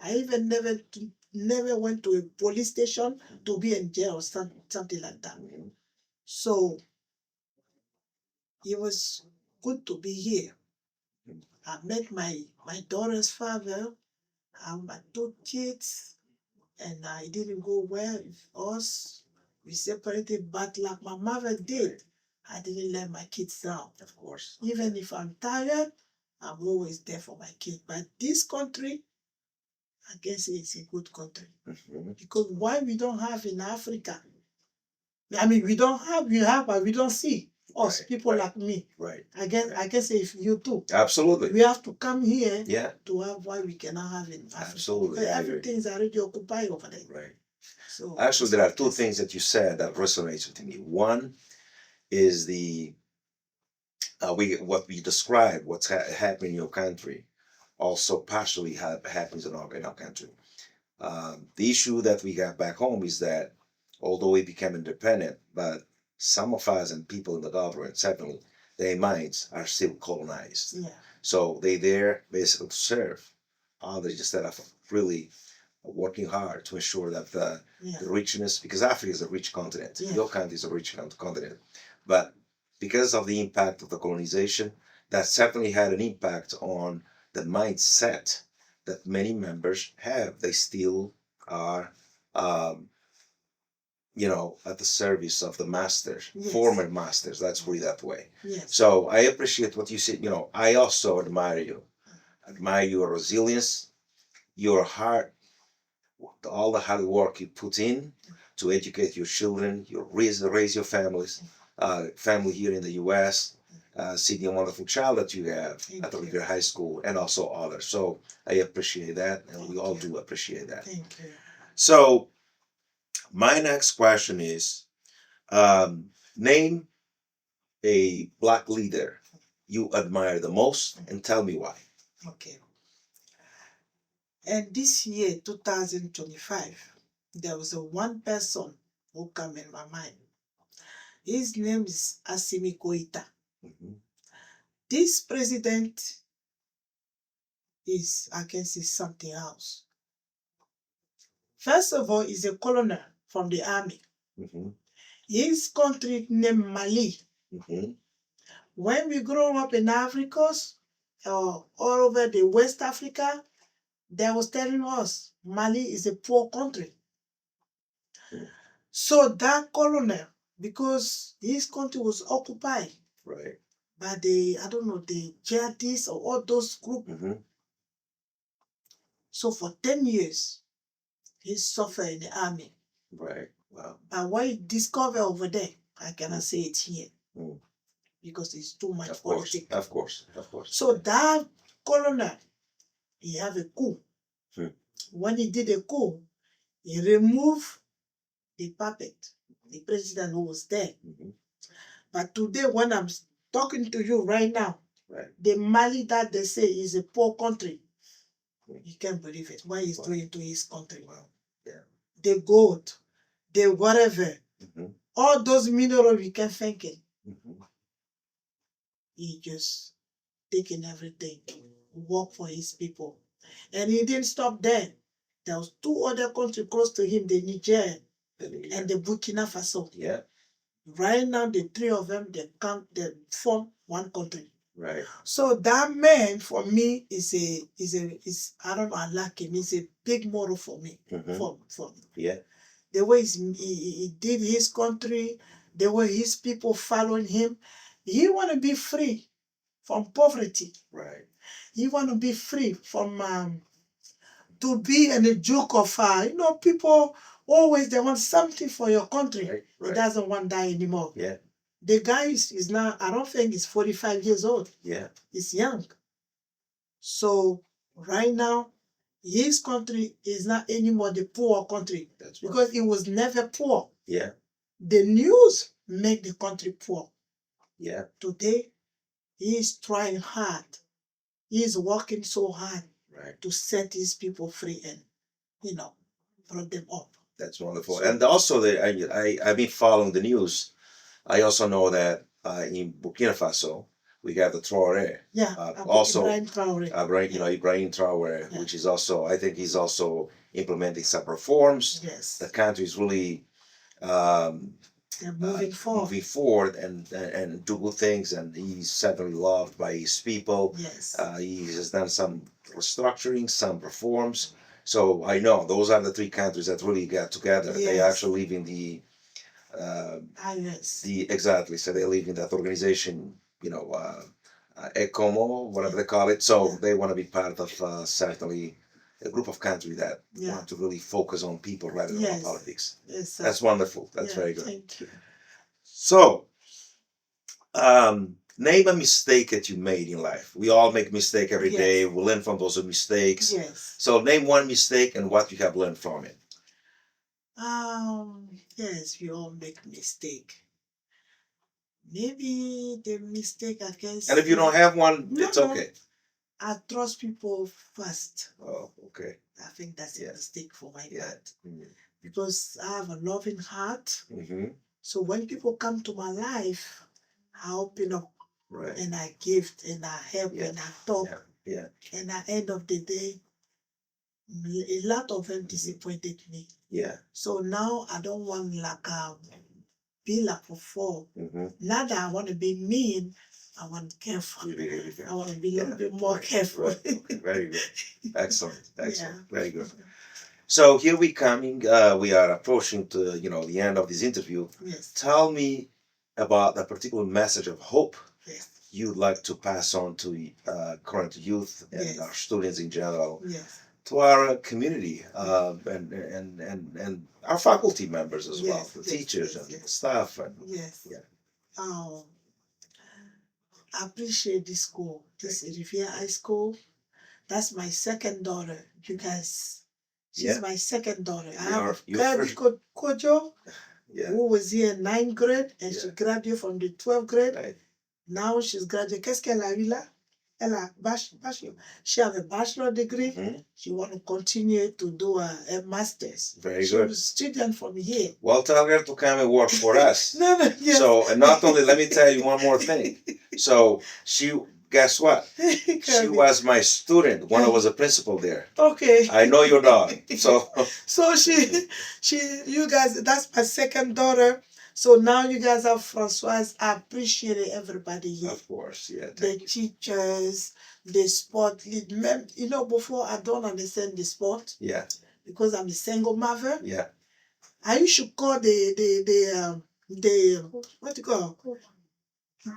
I even never went to a police station to be in jail or something like that. So it was good to be here. I met my daughter's father. I have my 2 kids, and I didn't go well with us. We separated, but like my mother did, I didn't let my kids down. Of course. Even if I'm tired, I'm always there for my kids. But this country, I guess it's a good country. Because why we don't have in Africa? I mean, we have, but we don't see us, Right, people right. like me. Right. I guess if you too. Absolutely. We have to come here Yeah. to have what we cannot have in Africa. Absolutely. Because I agree. everything's already occupied over there. Right. So Actually, there are 2 things that you said that resonates with me. One is what we describe, what's happening in your country, also partially happens in our country. The issue that we got back home is that although we became independent, but some of us and people in the government, certainly, their minds are still colonized. yeah. So they there basically to serve others instead of really working hard to ensure that the Yeah. richness, because Africa is a rich continent, Yeah. your country is a rich continent, but because of the impact of the colonization, that certainly had an impact on the mindset that many members have. They still are, at the service of the masters, Yes. former masters. Let's put it that way. Yes. So I appreciate what you said. I also admire you. Admire your resilience, your heart, all the hard work you put in to educate your children, you raise your family here in the U.S., seeing a wonderful child that you have Thank at the you. Revere High School, and also others. So I appreciate that, and we all do appreciate that. Thank you. So my next question is, name a Black leader you admire the most, and tell me why. Okay. And this year, 2025, there was one person who came in my mind. His name is Assimi Goïta. Mhm. This president is, I can say, something else. First of all, he's a colonel from the army. Mhm. His country named Mali. Mhm. When we grew up in Africa, all over the West Africa, they was telling us Mali is a poor country. So that colonel, because his country was occupied Right. by the jihadists or all those groups. Mhm. So for 10 years, he suffered in the army. Right. Wow. And what he discovered over there, I cannot say it here. Mm. Because it's too much Of course. politics. Of course. Of course. So that colonel, he have a coup. When he did a coup, he removed the puppet, the president who was there. Mhm. But today, when I'm talking to you right now, Right. the Mali that they say is a poor country, you can't believe it. What he's doing to his country. Wow. Yeah. The gold, the whatever, Mhm. all those minerals we can think it. Mhm. He just taking everything, work for his people. And he didn't stop there. There was two other countries close to him, the Niger and the Burkina Faso. Yeah. Right now, the three of them, they form one country. Right. So that man for me is I don't know, I like him. He's a big model for me. Mhm. For Yeah. the way he did his country, the way his people following him. He want to be free from poverty. Right. He want to be free from to be in a joke of people always they want something for your country. Right. He Right. doesn't want that anymore. Yeah. The guy is now, I don't think he's 45 years old. Yeah. He's young. So right now, his country is not anymore the poor country. That's right. Because it was never poor. Yeah. The news make the country poor. Yeah. Today, he is trying hard. He is working so hard Right. to set his people free and, brought them up. That's wonderful. And also, I've been following the news. I also know that in Burkina Faso, we got the Traoré. Yeah. Also, Ibrahim Traoré. Ibrahim Traoré, Yeah. which is also, I think he's also implementing some reforms. Yes. The country is really They're moving forward. and do good things, and he's certainly loved by his people. Yes. He has done some restructuring, some reforms. So I know those are the three countries that really got together. They Yes. actually live in Yes. exactly. So they live in that organization, ECOMO, whatever they call it. So they want to be part of certainly a group of countries that Yeah. want to really focus on people rather than on Yes. politics. Yes. That's wonderful. That's yeah, very good. Thank you. So, name a mistake that you made in life. We all make mistake every Yes. day. We learn from those mistakes. Yes. So, name one mistake and what you have learned from it. Yes, we all make mistake. Maybe the mistake I can And if you don't have one, No, it's no. okay. I trust people first. Oh, okay. I think that's a Yeah. mistake for my Yeah. part. Because I have a loving heart. Mm-hmm. So when people come to my life, I open up Right. and I give and I help Yeah. and I talk. Yeah. Yeah. And at the end of the day, a lot of them disappointed me. Yeah. So now I don't want be like before. Mm-hmm. Not that I want to be mean, I want to be careful. I want to be a little bit more careful. Right. Okay. Very good. Excellent. Excellent. Yeah. Very good. So here we coming. We are approaching to the end of this interview. Yes. Tell me about a particular message of hope Yes. you'd like to pass on to current youth and Yes. our students in general, Yes. to our community, and our faculty members as well, Yes, the yes, teachers yes, and yes. staff. And Yes. Yeah. I appreciate this school. This Revere High School. That's my second daughter. You guys, she's Yeah. my second daughter. I You are- have you Kirby first- Kojo, Yeah. who was here in 9th grade, and she Yeah. graduated from the 12th grade. Right. Now she's graduated. Qu'est-ce qu'elle a eu là? Elle a she have a bachelor degree. Mhm. She want to continue to do a master's. Very She good. was a student from here. Well, tell her to come and work for us. No, yes. So, and not only, let me tell you one more thing. So, guess what? She Kirby. was my student when I was a principal there. Okay. I know your daughter. So, So you guys, that's my second daughter. So now you guys have Françoise. I appreciate everybody here. of course, yeah. The Thank you. teachers, the sport lead. Before I don't understand the sport Yeah, because I'm a single mother. yeah. I used to call the what you call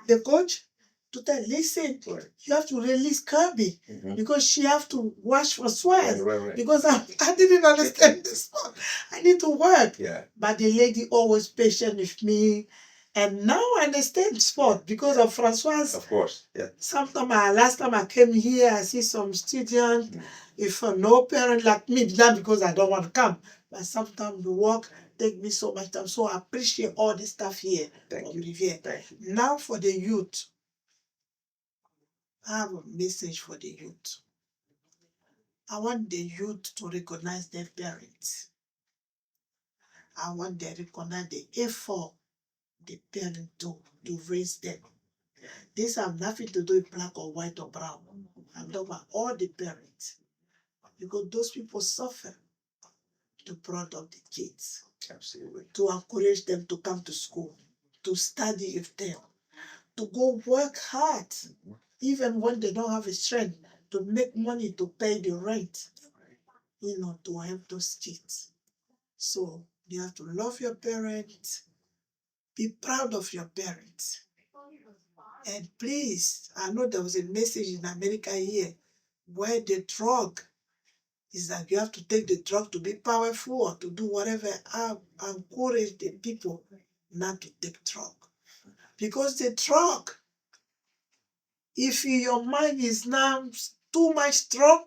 the coach to tell, listen, Right. you have to release Kirby Mhm. because she have to watch Françoise. Right. Because I didn't understand the sport. I need to work. Yeah, But the lady always patient with me. And now I understand sport because of Françoise. of course. Yeah. Last time I came here, I see some students, if no parent like me, not because I don't want to come, but sometimes the work take me so much time. So I appreciate all the stuff here Thank from you. Revere. Thank you. Now for the youth, I have a message for the youth. I want the youth to recognize their parents. I want them to recognize the effort the parent to raise them. This have nothing to do with black or white or brown. I'm talking about all the parents. Because those people suffer to bring up the kids. Absolutely. To encourage them to come to school, to study with them, to go work hard, even when they don't have a strength, to make money to pay the rent, to help those kids. So you have to love your parents, be proud of your parents. And please, I know there was a message in America here where the drug is that you have to take the drug to be powerful or to do whatever. I encourage the people not to take drug. Because the drug, if your mind is now too much drug,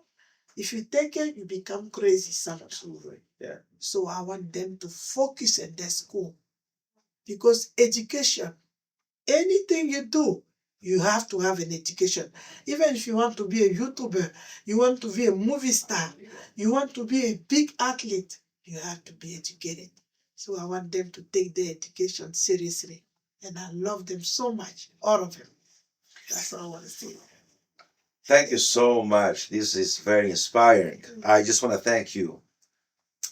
if you take it, you become crazy sometimes. Absolutely. Yeah. So I want them to focus at their school. Because education, anything you do, you have to have an education. Even if you want to be a YouTuber, you want to be a movie star, you want to be a big athlete, you have to be educated. So I want them to take their education seriously. And I love them so much, all of them. That's all I want to say. Thank you so much. This is very inspiring. I just want to thank you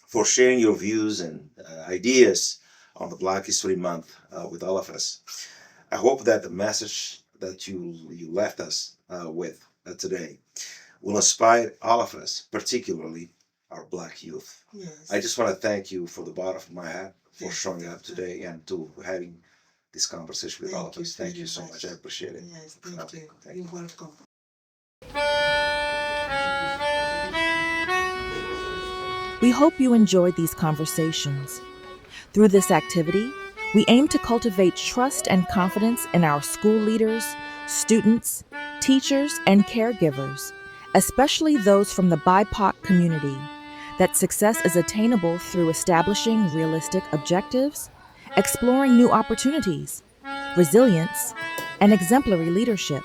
for sharing your views and ideas on the Black History Month with all of us. I hope that the message that you left us with today will inspire all of us, particularly our Black youth. Yes. I just want to thank you for the bottom of my heart for showing up today and to having this conversation with all of us. Thank you so much. I appreciate it. Yes, thank you. Thank You're welcome. We hope you enjoyed these conversations. Through this activity, we aim to cultivate trust and confidence in our school leaders, students, teachers, and caregivers, especially those from the BIPOC community, that success is attainable through establishing realistic objectives, exploring new opportunities, resilience, and exemplary leadership.